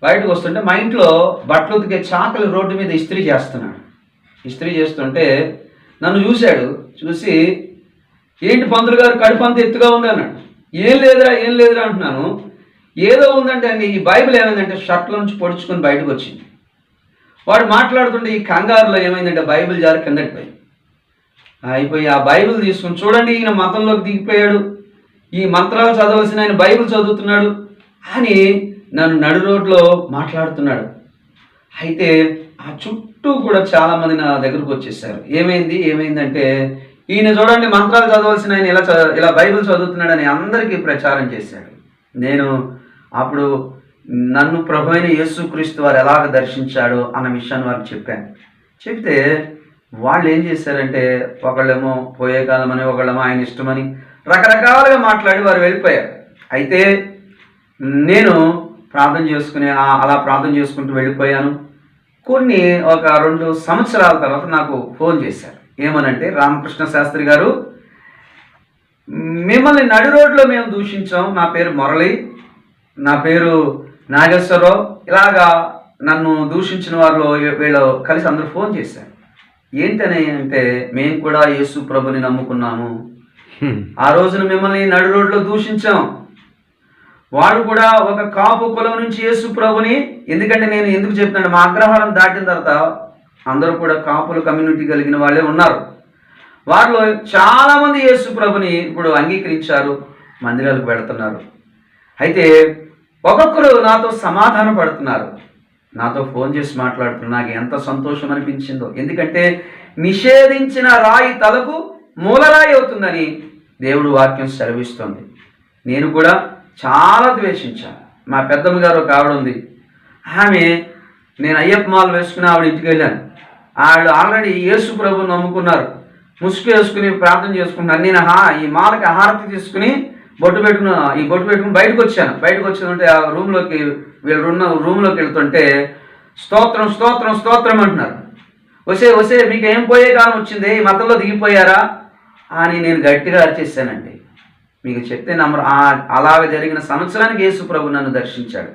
బయటకు వస్తుంటే మా ఇంట్లో బట్టలు ఉతికే చాకలి రోడ్డు మీద ఇస్త్రీ చేస్తున్నాడు. ఇస్త్రీ చేస్తుంటే నన్ను చూశాడు. చూసి, ఏంటి పంతులు గారు కడుపు అంత ఎత్తుగా ఉంది అన్నాడు. ఏం లేదురా అంటున్నాను. ఏదో ఉందంటే అండి, ఈ బైబిల్ ఏమైందంటే షర్ట్లో నుంచి పొడుచుకొని బయటకు వచ్చింది. వాడు మాట్లాడుతుంటే ఈ కంగారులో ఏమైందంటే బైబిల్ జారి కిందకి అయిపోయి ఆ బైబిల్ తీసుకుని, చూడండి ఈయన మతంలోకి దిగిపోయాడు, ఈ మంత్రాలు చదవలసిన ఆయన బైబిల్ చదువుతున్నాడు అని నన్ను నడు రోడ్లో మాట్లాడుతున్నాడు. అయితే ఆ చుట్టూ కూడా చాలామంది నా దగ్గరకు వచ్చేసారు. ఏమైందంటే ఈయన చూడండి మంత్రాలు చదవలసిన ఆయన ఇలా బైబిల్ చదువుతున్నాడని అందరికీ ప్రచారం చేశాడు. నేను అప్పుడు నన్ను ప్రభు అయిన యేసుక్రీస్తు వారు ఎలాగ దర్శించాడో అన్న విషయాన్ని వారికి చెప్పాను. చెప్తే వాళ్ళు ఏం చేశారంటే, ఒకళ్ళేమో పోయే కాలం అని, ఒకళ్ళేమో ఆయన ఇష్టమని రకరకాలుగా మాట్లాడి వారు వెళ్ళిపోయారు. అయితే నేను అలా ప్రార్థన చేసుకుంటూ వెళ్ళిపోయాను. ఒక 2 సంవత్సరాల తర్వాత నాకు ఫోన్ చేశారు. ఏమనంటే, రామకృష్ణ శాస్త్రి గారు, మిమ్మల్ని నడి రోడ్లో మేము దూషించాం, నా పేరు మురళి, నా పేరు నాగేశ్వరరావు, ఇలాగా నన్ను దూషించిన వారిలో వీళ్ళు కలిసి అందరూ ఫోన్ చేశారు. ఏంటని అంటే, మేము కూడా యేసు ప్రభుని నమ్ముకున్నాము, ఆ రోజున మిమ్మల్ని నడి రోడ్లో దూషించాం. వాడు కూడా ఒక కాపు కులం నుంచి యేసు ప్రభుని, ఎందుకంటే నేను ఎందుకు చెప్తున్నాను, మా అగ్రహారం దాటిన తర్వాత అందరూ కూడా కాపుల కమ్యూనిటీ కలిగిన వాళ్ళే ఉన్నారు. వారిలో చాలామంది యేసు ప్రభుని ఇప్పుడు అంగీకరించారు, మందిరాలకు వెళుతున్నారు. అయితే ఒక్కొక్కరు నాతో సమాధాన పడుతున్నారు, నాతో ఫోన్ చేసి మాట్లాడుతున్నారు. నాకు ఎంత సంతోషం అనిపించిందో, ఎందుకంటే నిషేధించిన రాయి తలకు మూలరాయి అవుతుందని దేవుడు వాక్యం సెలవిస్తుంది. నేను కూడా చాలా ద్వేషించాను. మా పెద్దమ్మ గారు ఒక ఆవిడ ఉంది, నేను అయ్యప్ప మాల వేసుకుని ఆవిడ ఇంటికి వెళ్ళాను. వాళ్ళు ఆల్రెడీ యేసు ప్రభుని నమ్ముకున్నారు, ముసుగు వేసుకుని ప్రార్థన చేసుకుంటున్నారు. నేను ఈ మాలకి హారతి తీసుకుని బొట్టు పెట్టుకుని బయటకు వచ్చాను. బయటకు వచ్చిందంటే ఆ వీళ్ళున్న రూమ్లోకి వెళ్తుంటే స్తోత్రం స్తోత్రం స్తోత్రం అంటున్నారు. వసే మీకు ఏం పోయే కాలం వచ్చింది, ఈ మతంలో దిగిపోయారా అని నేను గట్టిగా అరిచేసానండి. మీకు చెప్తే నమ్మరు. అలాగ జరిగిన సంవత్సరానికి యేసు ప్రభు నన్ను దర్శించాడు.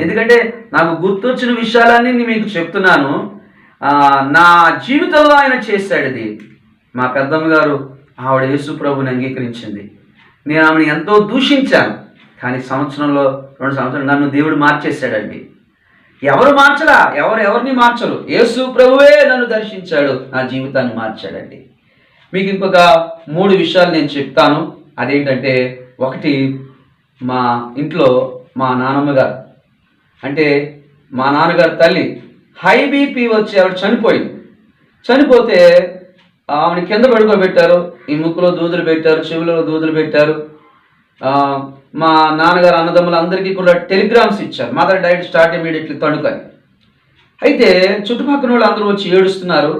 ఎందుకంటే నాకు గుర్తొచ్చిన విషయాలన్నీ మీకు చెప్తున్నాను. నా జీవితంలో ఆయన చేశాడు ఇది. మా పెద్దమ్మ గారు ఆవిడ యేసు ప్రభుని అంగీకరించింది. నేను ఆమెను ఎంతో దూషించాను, కానీ 2 సంవత్సరాలు నన్ను దేవుడు మార్చేశాడండి. ఎవరు మార్చలా, ఎవరిని మార్చరు, యేసు ప్రభువే నన్ను దర్శించాడు, నా జీవితాన్ని మార్చాడండి. మీకు ఇంకొక 3 విషయాలు నేను చెప్తాను. అదేంటంటే, ఒకటి, మా ఇంట్లో మా నానమ్మ గారు, అంటే మా నాన్నగారి తల్లి హై బీపీ వచ్చి ఆవిడ చనిపోయింది. చనిపోతే ఆవిడ కింద పడుకోబెట్టారు. ఈ ముక్కులో దూదులు పెట్టారు, చెవులలో దూదులు పెట్టారు. మా నాన్నగారు అన్నదమ్ములందరికీ కూడా టెలిగ్రామ్స్ ఇచ్చారు, మదర్ డైట్ స్టార్ట్ ఇమీడియట్లీ తణుకని. అయితే చుట్టుపక్కల వాళ్ళు అందరూ వచ్చి ఏడుస్తున్నారు.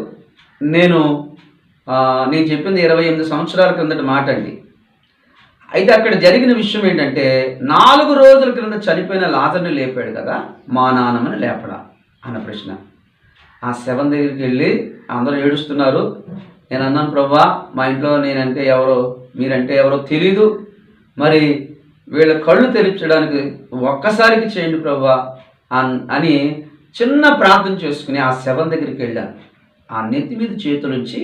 నేను చెప్పింది 28 సంవత్సరాల క్రిందటి మాట అండి. అయితే అక్కడ జరిగిన విషయం ఏంటంటే 4 రోజుల క్రింద చనిపోయిన లాజర్ని లేపాడు కదా, మా నాన్నమ్మని లేపడా అన్న ప్రశ్న. ఆ శవం దగ్గరికి వెళ్ళి అందరూ ఏడుస్తున్నారు. నేను అన్నాను, ప్రభా మా ఇంట్లో నేనంటే ఎవరో మీరంటే ఎవరో తెలీదు, మరి వీళ్ళ కళ్ళు తెరిపించడానికి ఒక్కసారికి చేయండి ప్రభా అని చిన్న ప్రార్థన చేసుకుని ఆ శవం దగ్గరికి వెళ్ళాను. ఆ నెత్తి మీద చేతులుంచి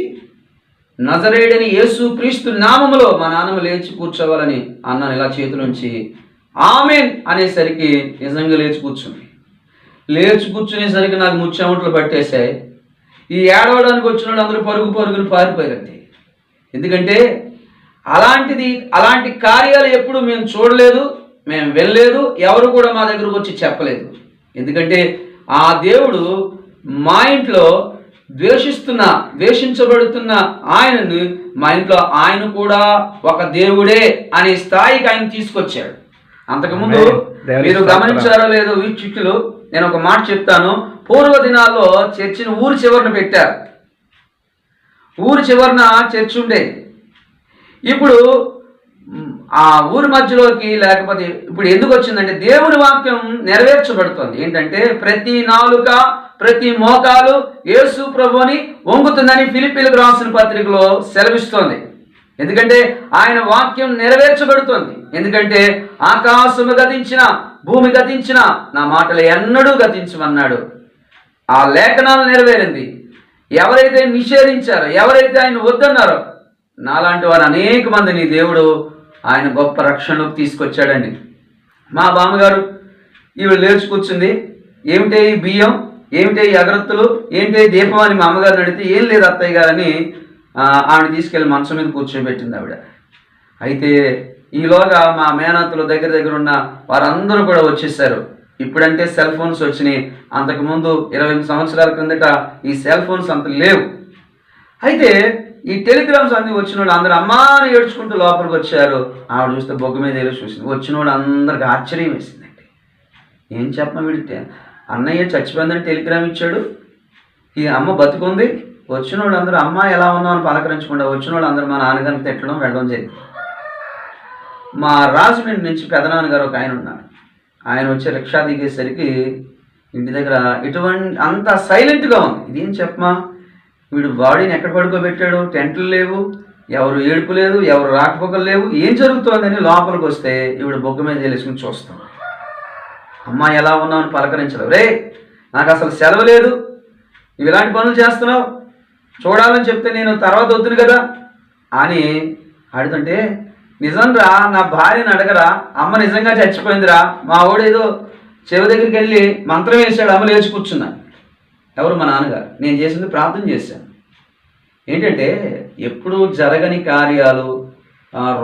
నజరేయుడని యేసు క్రీస్తు నామములో మా నాన్నమ్మ లేచి కూర్చోవాలని అన్నాను. ఇలా చేతులుంచి ఆమేన్ అనేసరికి నిజంగా లేచి కూర్చుంది. లేచి కూర్చునేసరికి నాకు ముచ్చెమటలు పట్టేశాయి. ఈ ఏడవడానికి వచ్చిన వాళ్ళు అందరూ పరుగును పారిపోయారండి. ఎందుకంటే అలాంటి కార్యాలు ఎప్పుడు మేము చూడలేదు, మేము వెళ్ళలేదు, ఎవరు కూడా మా దగ్గరకు వచ్చి చెప్పలేదు. ఎందుకంటే ఆ దేవుడు మా ఇంట్లో ద్వేషించబడుతున్న ఆయనను మా ఇంట్లో ఆయన కూడా ఒక దేవుడే అనే స్థాయికి ఆయన తీసుకొచ్చాడు. అంతకుముందు మీరు గమనించారో లేదో వీక్షకులు, నేను ఒక మాట చెప్తాను. పూర్వ దినాల్లో చర్చిని ఊరి చివరన పెట్టారు. ఊరి చివరన చర్చి ఉండేది. ఇప్పుడు ఆ ఊరి మధ్యలోకి లేకపోతే ఇప్పుడు ఎందుకు వచ్చిందంటే దేవుని వాక్యం నెరవేర్చబడుతుంది. ఏంటంటే ప్రతి నాలుక ప్రతి మోకాలు యేసు ప్రభువుని వంగుతుందని ఫిలిప్పీలకు రాసిన పత్రికలో సెలవిస్తోంది. ఎందుకంటే ఆయన వాక్యం నెరవేర్చబడుతోంది. ఎందుకంటే ఆకాశము గతించిన భూమి గతించిన నా మాటలు ఎన్నడూ గతించమన్నాడు. ఆ లేఖనాలు నెరవేరింది. ఎవరైతే నిషేధించారో, ఎవరైతే ఆయన వద్దన్నారో, నాలాంటి వారు అనేక మందిని దేవుడు ఆయన గొప్ప రక్షణలోకి తీసుకొచ్చాడండి. మా బామ్మగారు ఈవిడ లేచి కూర్చుంది. ఏమిటే ఈ బియ్యం, ఏమిటే ఈ అగరత్తులు, ఏంటి దీపం అని మా అమ్మగారిని అడిగితే ఏం లేదు అత్తయ్య గారని ఆవిడ తీసుకెళ్ళి మంచం మీద కూర్చోబెట్టింది ఆవిడ. అయితే ఈలోగా మా మేనత్తలు దగ్గర ఉన్న వారందరూ కూడా వచ్చేసారు. ఇప్పుడంటే సెల్ ఫోన్స్ వచ్చినాయి. అంతకుముందు 28 సంవత్సరాల క్రిందట ఈ సెల్ ఫోన్స్ అంత లేవు. అయితే ఈ టెలిగ్రామ్స్ అన్ని వచ్చిన వాళ్ళు అందరూ అమ్మాని ఏడ్చుకుంటూ లోపలికి వచ్చారు. ఆవిడ చూస్తే బొగ్గ మీద ఏదో చూసింది. వచ్చిన వాళ్ళు అందరికి ఆశ్చర్యం వేసిందండి. ఏం చెప్పమా వీడితే, అన్నయ్య చచ్చిపోయిందని టెలిగ్రామ్ ఇచ్చాడు, ఈ అమ్మ బతుకుంది. వచ్చిన వాళ్ళు అందరూ అమ్మ ఎలా ఉన్నావు అని పలకరించకుండా వచ్చిన వాళ్ళు అందరూ మా నాన్నగారిని తిట్టడం వెళ్ళడం జరిగింది. మా రాజమండ్రి నుంచి పెదనాన్నగారు ఒక ఆయన ఉన్నారు. ఆయన వచ్చి రిక్షా దిగేసరికి ఇంటి దగ్గర అంత సైలెంట్గా ఉంది. ఇదేం చెప్పమా, వీడు బాడీని ఎక్కడ పడుకోబెట్టాడు, టెంట్లు లేవు, ఎవరు ఏడుపు లేదు, ఎవరు రాకపోకలు లేవు, ఏం జరుగుతోందని లోపలికి వస్తే ఈవిడ బొగ్గ మీద వేసుకుని చూస్తాం. అమ్మ ఎలా ఉన్నామని పలకరించలేవు. రే నాకు అసలు సెలవు లేదు, నువ్వు ఇలాంటి పనులు చేస్తున్నావు, చూడాలని చెప్తే నేను తర్వాత వద్దును కదా అని అడుగుతుంటే, నిజంరా నా భార్యని అడగరా, అమ్మ నిజంగా చచ్చిపోయిందిరా, మా వాడేదో చెవి దగ్గరికి వెళ్ళి మంత్రం వేసాడు, అమ్మ లేచి కూర్చున్నాను. ఎవరు? మా నాన్నగారు. నేను చేసింది ప్రార్థన చేశాను. ఏంటంటే ఎప్పుడు జరగని కార్యాలు,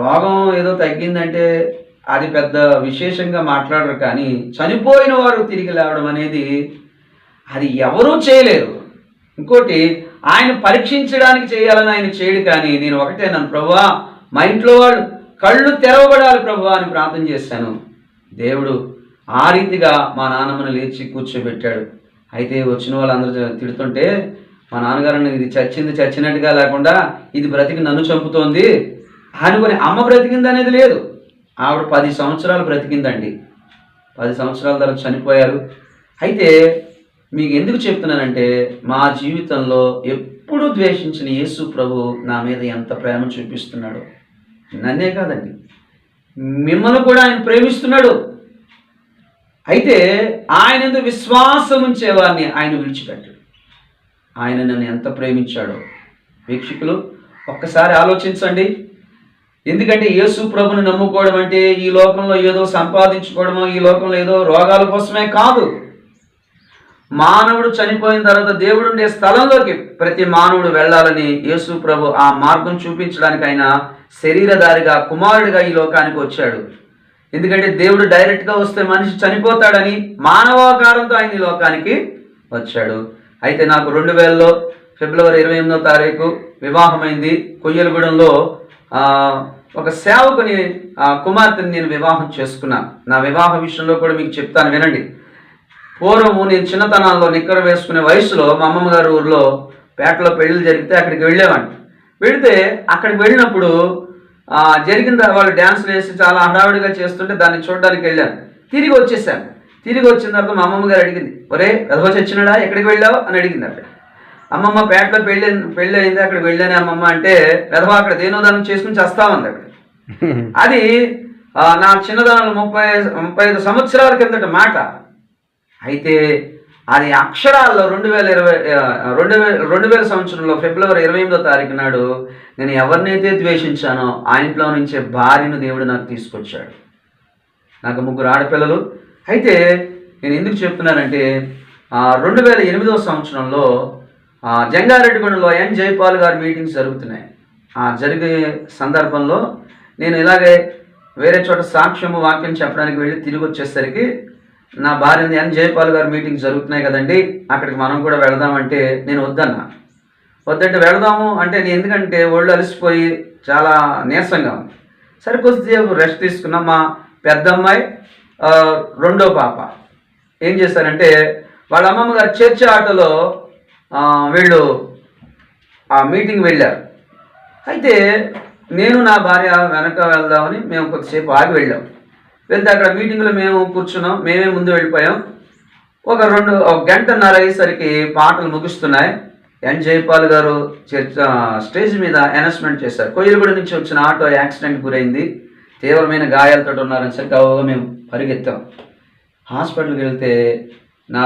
రోగం ఏదో తగ్గిందంటే అది పెద్ద విశేషంగా మాట్లాడరు, కానీ చనిపోయిన వారు తిరిగి లేవడం అనేది అది ఎవరూ చేయలేరు. ఇంకోటి ఆయన పరీక్షించడానికి చేయాలని ఆయన చేయడు. కానీ నేను ఒకటే నన్ను ప్రభువా మా ఇంట్లో వాళ్ళు కళ్ళు తెరవబడాలి ప్రభువా అని ప్రార్థన చేశాను. దేవుడు ఆ రీతిగా మా నాన్నమ్మను లేచి కూర్చోబెట్టాడు. అయితే వచ్చిన వాళ్ళందరూ తిడుతుంటే మా నాన్నగారు ఇది చచ్చినట్టుగా లేకుండా ఇది బ్రతికి నన్ను చంపుతోంది అనుకొని, అమ్మ బ్రతికింది అనేది లేదు. ఆవిడ 10 సంవత్సరాలు బ్రతికిందండి. 10 సంవత్సరాల తర్వాత చనిపోయారు. అయితే మీకు ఎందుకు చెప్తున్నానంటే మా జీవితంలో ఎప్పుడు ద్వేషించిన యేసు ప్రభు నా మీద ఎంత ప్రేమ చూపిస్తున్నాడు. నన్నే కాదండి, మిమ్మల్ని కూడా ఆయన ప్రేమిస్తున్నాడు. అయితే ఆయన ఎందుకు విశ్వాసం ఉంచేవారిని ఆయన విడిచిపెట్టాడు. ఆయన నన్ను ఎంత ప్రేమించాడో వీక్షకులు ఒక్కసారి ఆలోచించండి. ఎందుకంటే యేసు ప్రభుని నమ్ముకోవడం అంటే ఈ లోకంలో ఏదో సంపాదించుకోవడమో, ఈ లోకంలో ఏదో రోగాల కోసమే కాదు. మానవుడు చనిపోయిన తర్వాత దేవుడు ఉండే స్థలంలోకి ప్రతి మానవుడు వెళ్ళాలని యేసు ప్రభు ఆ మార్గం చూపించడానికి ఆయన శరీరధారిగా కుమారుడిగా ఈ లోకానికి వచ్చాడు. ఎందుకంటే దేవుడు డైరెక్ట్గా వస్తే మనిషి చనిపోతాడని మానవాకారంతో ఆయన ఈ లోకానికి వచ్చాడు. అయితే నాకు 2000లో ఫిబ్రవరి 28వ తారీఖు వివాహమైంది. కొయ్యలగూడెంలో ఒక సేవకుని కుమార్తెని నేను వివాహం చేసుకున్నాను. నా వివాహ విషయంలో కూడా మీకు చెప్తాను, వినండి. పూర్వము నేను చిన్నతనాల్లో నిక్కర వేసుకునే వయసులో మా అమ్మమ్మ గారి ఊరిలో పేటలో పెళ్ళిళ్ళు జరిగితే అక్కడికి వెళ్ళేవాడిని. వెళితే అక్కడికి వెళ్ళినప్పుడు జరిగింది, వాళ్ళు డ్యాన్సులు వేసి చాలా హడావుడిగా చేస్తుంటే దాన్ని చూడడానికి వెళ్ళాను. తిరిగి వచ్చేసాను. తిరిగి వచ్చిన తర్వాత మా అమ్మమ్మ గారు అడిగింది, ఒరే వెధవ చచ్చినాడా, ఎక్కడికి వెళ్ళావు అని అడిగింది. అక్కడ అమ్మమ్మ పేటలో పెళ్ళి అయింది, అక్కడికి వెళ్ళాను అమ్మమ్మ అంటే, వెధవ అక్కడ దేనోదానం చేసుకుని చేస్తామంది అక్కడ. అది నా చిన్నదనంలో 35 సంవత్సరాల కిందట మాట. అయితే అది అక్షరాల్లో 2000 సంవత్సరంలో ఫిబ్రవరి 28వ తారీఖు నాడు నేను ఎవరినైతే ద్వేషించానో ఆ ఇంట్లో నుంచే భార్యను దేవుడు నాకు తీసుకొచ్చాడు. నాకు 3 ఆడపిల్లలు. అయితే నేను ఎందుకు చెప్తున్నానంటే 2008వ సంవత్సరంలో జంగారెడ్డిగూడెంలో ఎన్ జైపాల్ గారి మీటింగ్స్ జరుగుతున్నాయి. జరిగే సందర్భంలో నేను ఇలాగే వేరే చోట సాక్ష్యము వాక్యం చెప్పడానికి వెళ్ళి తిరిగి వచ్చేసరికి నా భార్యని ఎన్ జైపాల్ గారి మీటింగ్స్ జరుగుతున్నాయి కదండి, అక్కడికి మనం కూడా వెళదామంటే నేను వద్దంటే వెళదాము అంటే నేను ఎందుకంటే ఒళ్ళు అలసిపోయి చాలా నీరసంగా ఉంది. సరే కొద్దిసేపు రెస్ట్ తీసుకున్నా. మా పెద్దమ్మాయి రెండో పాప ఏం చేశారంటే వాళ్ళ అమ్మమ్మ గారు చర్చి ఆటోలో వీళ్ళు ఆ మీటింగ్ వెళ్ళారు. అయితే నేను నా భార్య వెనక వెళ్దామని మేము కొద్దిసేపు ఆగి వెళ్ళాం. వెళ్తే అక్కడ మీటింగ్లో మేము కూర్చున్నాం. మేమే ముందు వెళ్ళిపోయాం. ఒక గంటన్నర అయ్యేసరికి పాటలు ముగుస్తున్నాయి. ఎన్ జైపాల్ గారు స్టేజ్ మీద అనౌన్స్మెంట్ చేశారు, కొయ్యలగూడ నుంచి వచ్చిన ఆటో యాక్సిడెంట్ గురైంది, తీవ్రమైన గాయాలతో ఉన్నారని సరి కావుగా మేము పరిగెత్తాం. హాస్పిటల్కి వెళ్తే నా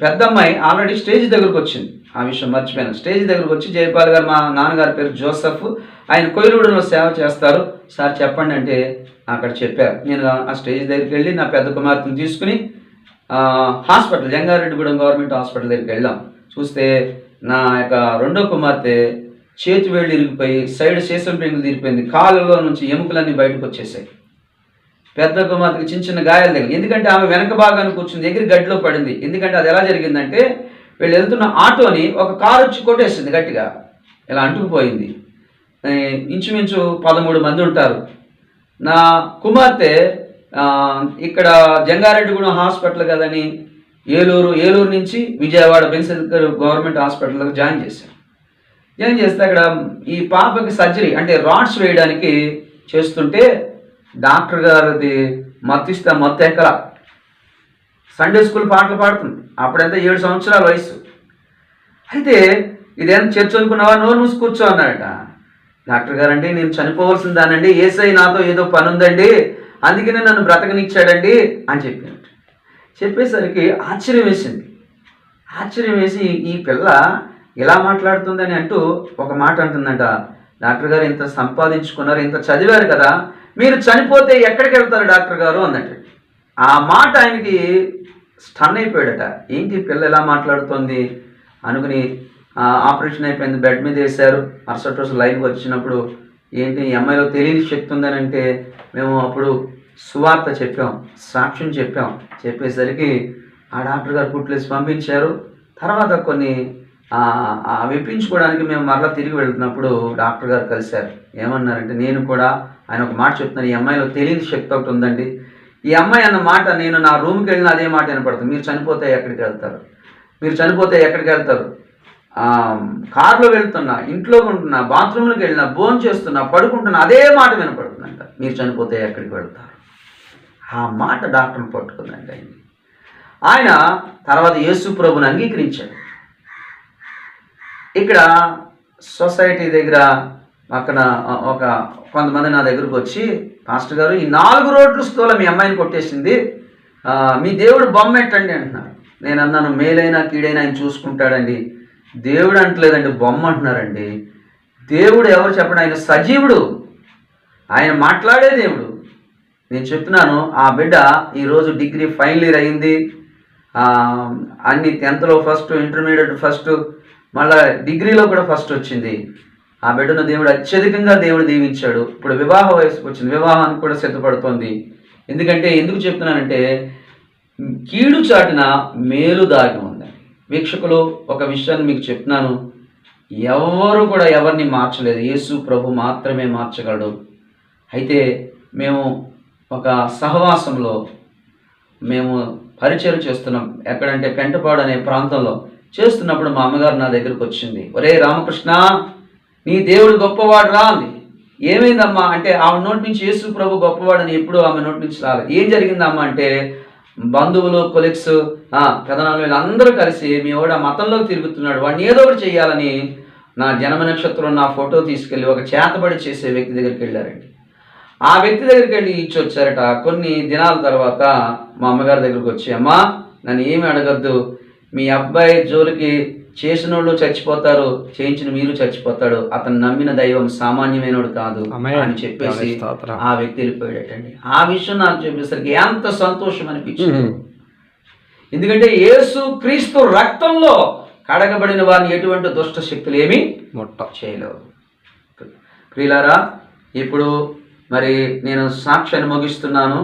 పెద్దమ్మాయి ఆల్రెడీ స్టేజ్ దగ్గరకు వచ్చింది. ఆ విషయం మర్చిపోయాను. స్టేజ్ దగ్గరకు వచ్చి జైపాల్ గారు, మా నాన్నగారి పేరు జోసఫ్, ఆయన కొయ్యలగూడెంలో సేవ చేస్తారు, సార్ చెప్పండి అంటే అక్కడ చెప్పారు. నేను ఆ స్టేజ్ దగ్గరికి వెళ్ళి నా పెద్ద కుమార్తెను తీసుకుని హాస్పిటల్ జంగారెడ్డిగూడెం గవర్నమెంట్ హాస్పిటల్ దగ్గరికి వెళ్ళాం. చూస్తే నా యొక్క రెండో కుమార్తె చేతి వేళ్ళు ఇరిగిపోయి సైడ్ సీసం పెంగులు తీరిపోయింది, కాళ్ళలో నుంచి ఎముకలన్నీ బయటకు వచ్చేసాయి. పెద్ద కుమార్తెకి చిన్న చిన్న గాయాలు తగిలి, ఎందుకంటే ఆమె వెనక భాగాన్ని కూర్చుంది, ఎగిరి గడ్డిలో పడింది. ఎందుకంటే అది ఎలా జరిగిందంటే వీళ్ళు వెళ్తున్న ఆటోని ఒక కారు వచ్చి కొట్టేసింది, గట్టిగా ఇలా అంటుకుపోయింది. ఇంచుమించు 13 మంది ఉంటారు. నా కుమార్తె ఇక్కడ జంగారెడ్డిగూడెం హాస్పిటల్ కదని ఏలూరు నుంచి విజయవాడ బెన్సెల్కర్ గవర్నమెంట్ హాస్పిటల్లో జాయిన్ చేస్తే అక్కడ ఈ పాపకి సర్జరీ అంటే రాడ్స్ వేయడానికి చేస్తుంటే డాక్టర్ గారిది మత్తిస్తే మత్తు ఎక్కల. సండే స్కూల్ పాటలు పాడుతుంది, అప్పుడైతే 7 సంవత్సరాల వయసు. అయితే ఇదేం చర్చ అనుకున్నావా, నోరు మూసి కూర్చో అన్నాడట. డాక్టర్ గారు అంటే నేను చనిపోవలసిందానండి, ఏసై నాతో ఏదో పని ఉందండి, అందుకనే నన్ను బ్రతకనిచ్చాడండి అని చెప్పేసరికి ఆశ్చర్యం వేసి ఈ పిల్ల ఇలా మాట్లాడుతుందని అంటూ ఒక మాట అంటుందంట, డాక్టర్ గారు ఇంత సంపాదించుకున్నారు, ఇంత చదివారు కదా, మీరు చనిపోతే ఎక్కడికి వెళ్తారు డాక్టర్ గారు అన్నట్టు. ఆ మాట ఆయనకి స్టన్ అయిపోయాడట. ఏంటి పిల్ల ఎలా మాట్లాడుతోంది అనుకుని ఆపరేషన్ అయిపోయింది, బెడ్ మీద వేశారు. మరుసటి రోజు లైవ్కి వచ్చినప్పుడు ఏంటి ఈ అమ్మాయిలో తెలియని శక్తి ఉందని అంటే మేము అప్పుడు సువార్త చెప్పాం, సాక్ష్యం చెప్పేసరికి ఆ డాక్టర్ గారు కుట్లేసి పంపించారు. తర్వాత కొన్ని విప్పించుకోవడానికి మేము మరలా తిరిగి వెళ్తున్నప్పుడు డాక్టర్ గారు కలిశారు. ఏమన్నారంటే నేను కూడా ఆయన ఒక మాట చెప్తున్నాను, ఈ అమ్మాయిలో తెలియని శక్తి ఒకటి ఉందండి, ఈ అమ్మాయి అన్న మాట నేను నా రూమ్కి వెళ్ళిన అదే మాట వినపడుతుంది, మీరు చనిపోతే ఎక్కడికి వెళ్తారు, కారులో వెళ్తున్నా, ఇంట్లో ఉంటున్నా, బాత్రూంలోకి వెళ్ళినా, భోజనం చేస్తున్నా, పడుకుంటున్నా, అదే మాట వినపడుతుందంట, మీరు చనిపోతే ఎక్కడికి వెళ్తారు. ఆ మాట డాక్టర్ని పట్టుకుందండి. ఆయన తర్వాత యేసు ప్రభుని అంగీకరించాడు. ఇక్కడ సొసైటీ దగ్గర అక్కడ కొంతమంది నా దగ్గరకు వచ్చి, పాస్టర్ గారు ఈ 4 రోడ్లు స్థూలం మీ అమ్మాయిని కొట్టేసింది, మీ దేవుడు బొమ్మ ఎట్టండి అంటున్నారు. నేను అన్నాను, మేలైనా కీడైనా ఆయన చూసుకుంటాడండి, దేవుడు అంటలేదండి, బొమ్మ అంటున్నారండి. దేవుడు ఎవరు చెప్పండి, ఆయన సజీవుడు, ఆయన మాట్లాడే దేవుడు. నేను చెప్తున్నాను, ఆ బిడ్డ ఈరోజు డిగ్రీ ఫైనల్ ఇయర్ అయింది, అన్ని 10th ఫస్ట్, ఇంటర్మీడియట్ ఫస్ట్, మళ్ళీ డిగ్రీలో కూడా ఫస్ట్ వచ్చింది. ఆ బిడ్డను దేవుడు అత్యధికంగా దేవుడు దీవించాడు. ఇప్పుడు వివాహ వయసుకు వచ్చింది, వివాహానికి కూడా సిద్ధపడుతోంది. ఎందుకు చెప్తున్నానంటే కీడు చాటున మేలు దాగి ఉంది. వీక్షకులు, ఒక విషయాన్ని మీకు చెప్తున్నాను, ఎవరు కూడా ఎవరిని మార్చలేదు, యేసు ప్రభు మాత్రమే మార్చగలడు. అయితే మేము ఒక సహవాసంలో మేము పరిచయం చేస్తున్నాం. ఎక్కడంటే పెంటపాడు అనే ప్రాంతంలో చేస్తున్నప్పుడు మా అమ్మగారు నా దగ్గరకు వచ్చింది. ఒరే రామకృష్ణ, నీ దేవుడు గొప్పవాడు రా అంది. ఏమైందమ్మా అంటే ఆమె నోటి నుంచి యేసు ప్రభు గొప్పవాడని ఎప్పుడు ఆమె నోటి నుంచి రాలేదు. ఏం జరిగిందమ్మా అంటే బంధువులు, కొలీగ్స్, పెదనాలు వీళ్ళందరూ కలిసి మీ వాడు ఆ మతంలోకి తిరుగుతున్నాడు, వాడిని ఏదో ఒకటి చేయాలని నా జన్మ నక్షత్రం నా ఫోటో తీసుకెళ్ళి ఒక చేతబడి చేసే వ్యక్తి దగ్గరికి వెళ్ళారండి. ఆ వ్యక్తి దగ్గరికి వెళ్ళి ఇచ్చి వచ్చారట. కొన్ని దినాల తర్వాత మా అమ్మగారి దగ్గరికి వచ్చి, అమ్మా నన్ను ఏమి అడగద్దు, మీ అబ్బాయి జోలికి చేసిన వాళ్ళు చచ్చిపోతారు, చేయించిన మీరు చచ్చిపోతాడు, అతను నమ్మిన దైవం సామాన్యమైనడు కాదు అని చెప్పేసి ఆ వ్యక్తి వెళ్ళిపోయాడటండి. ఆ విషయం నాకు చెప్పేసరికి ఎంత సంతోషం అనిపించింది. ఎందుకంటే యేసు క్రీస్తు రక్తంలో కడగబడిన వారిని ఎటువంటి దుష్ట శక్తులు ఏమీ చేయలేవు. ప్రియులారా, ఇప్పుడు మరి నేను సాక్ష్యాన్ని ముగిస్తున్నాను.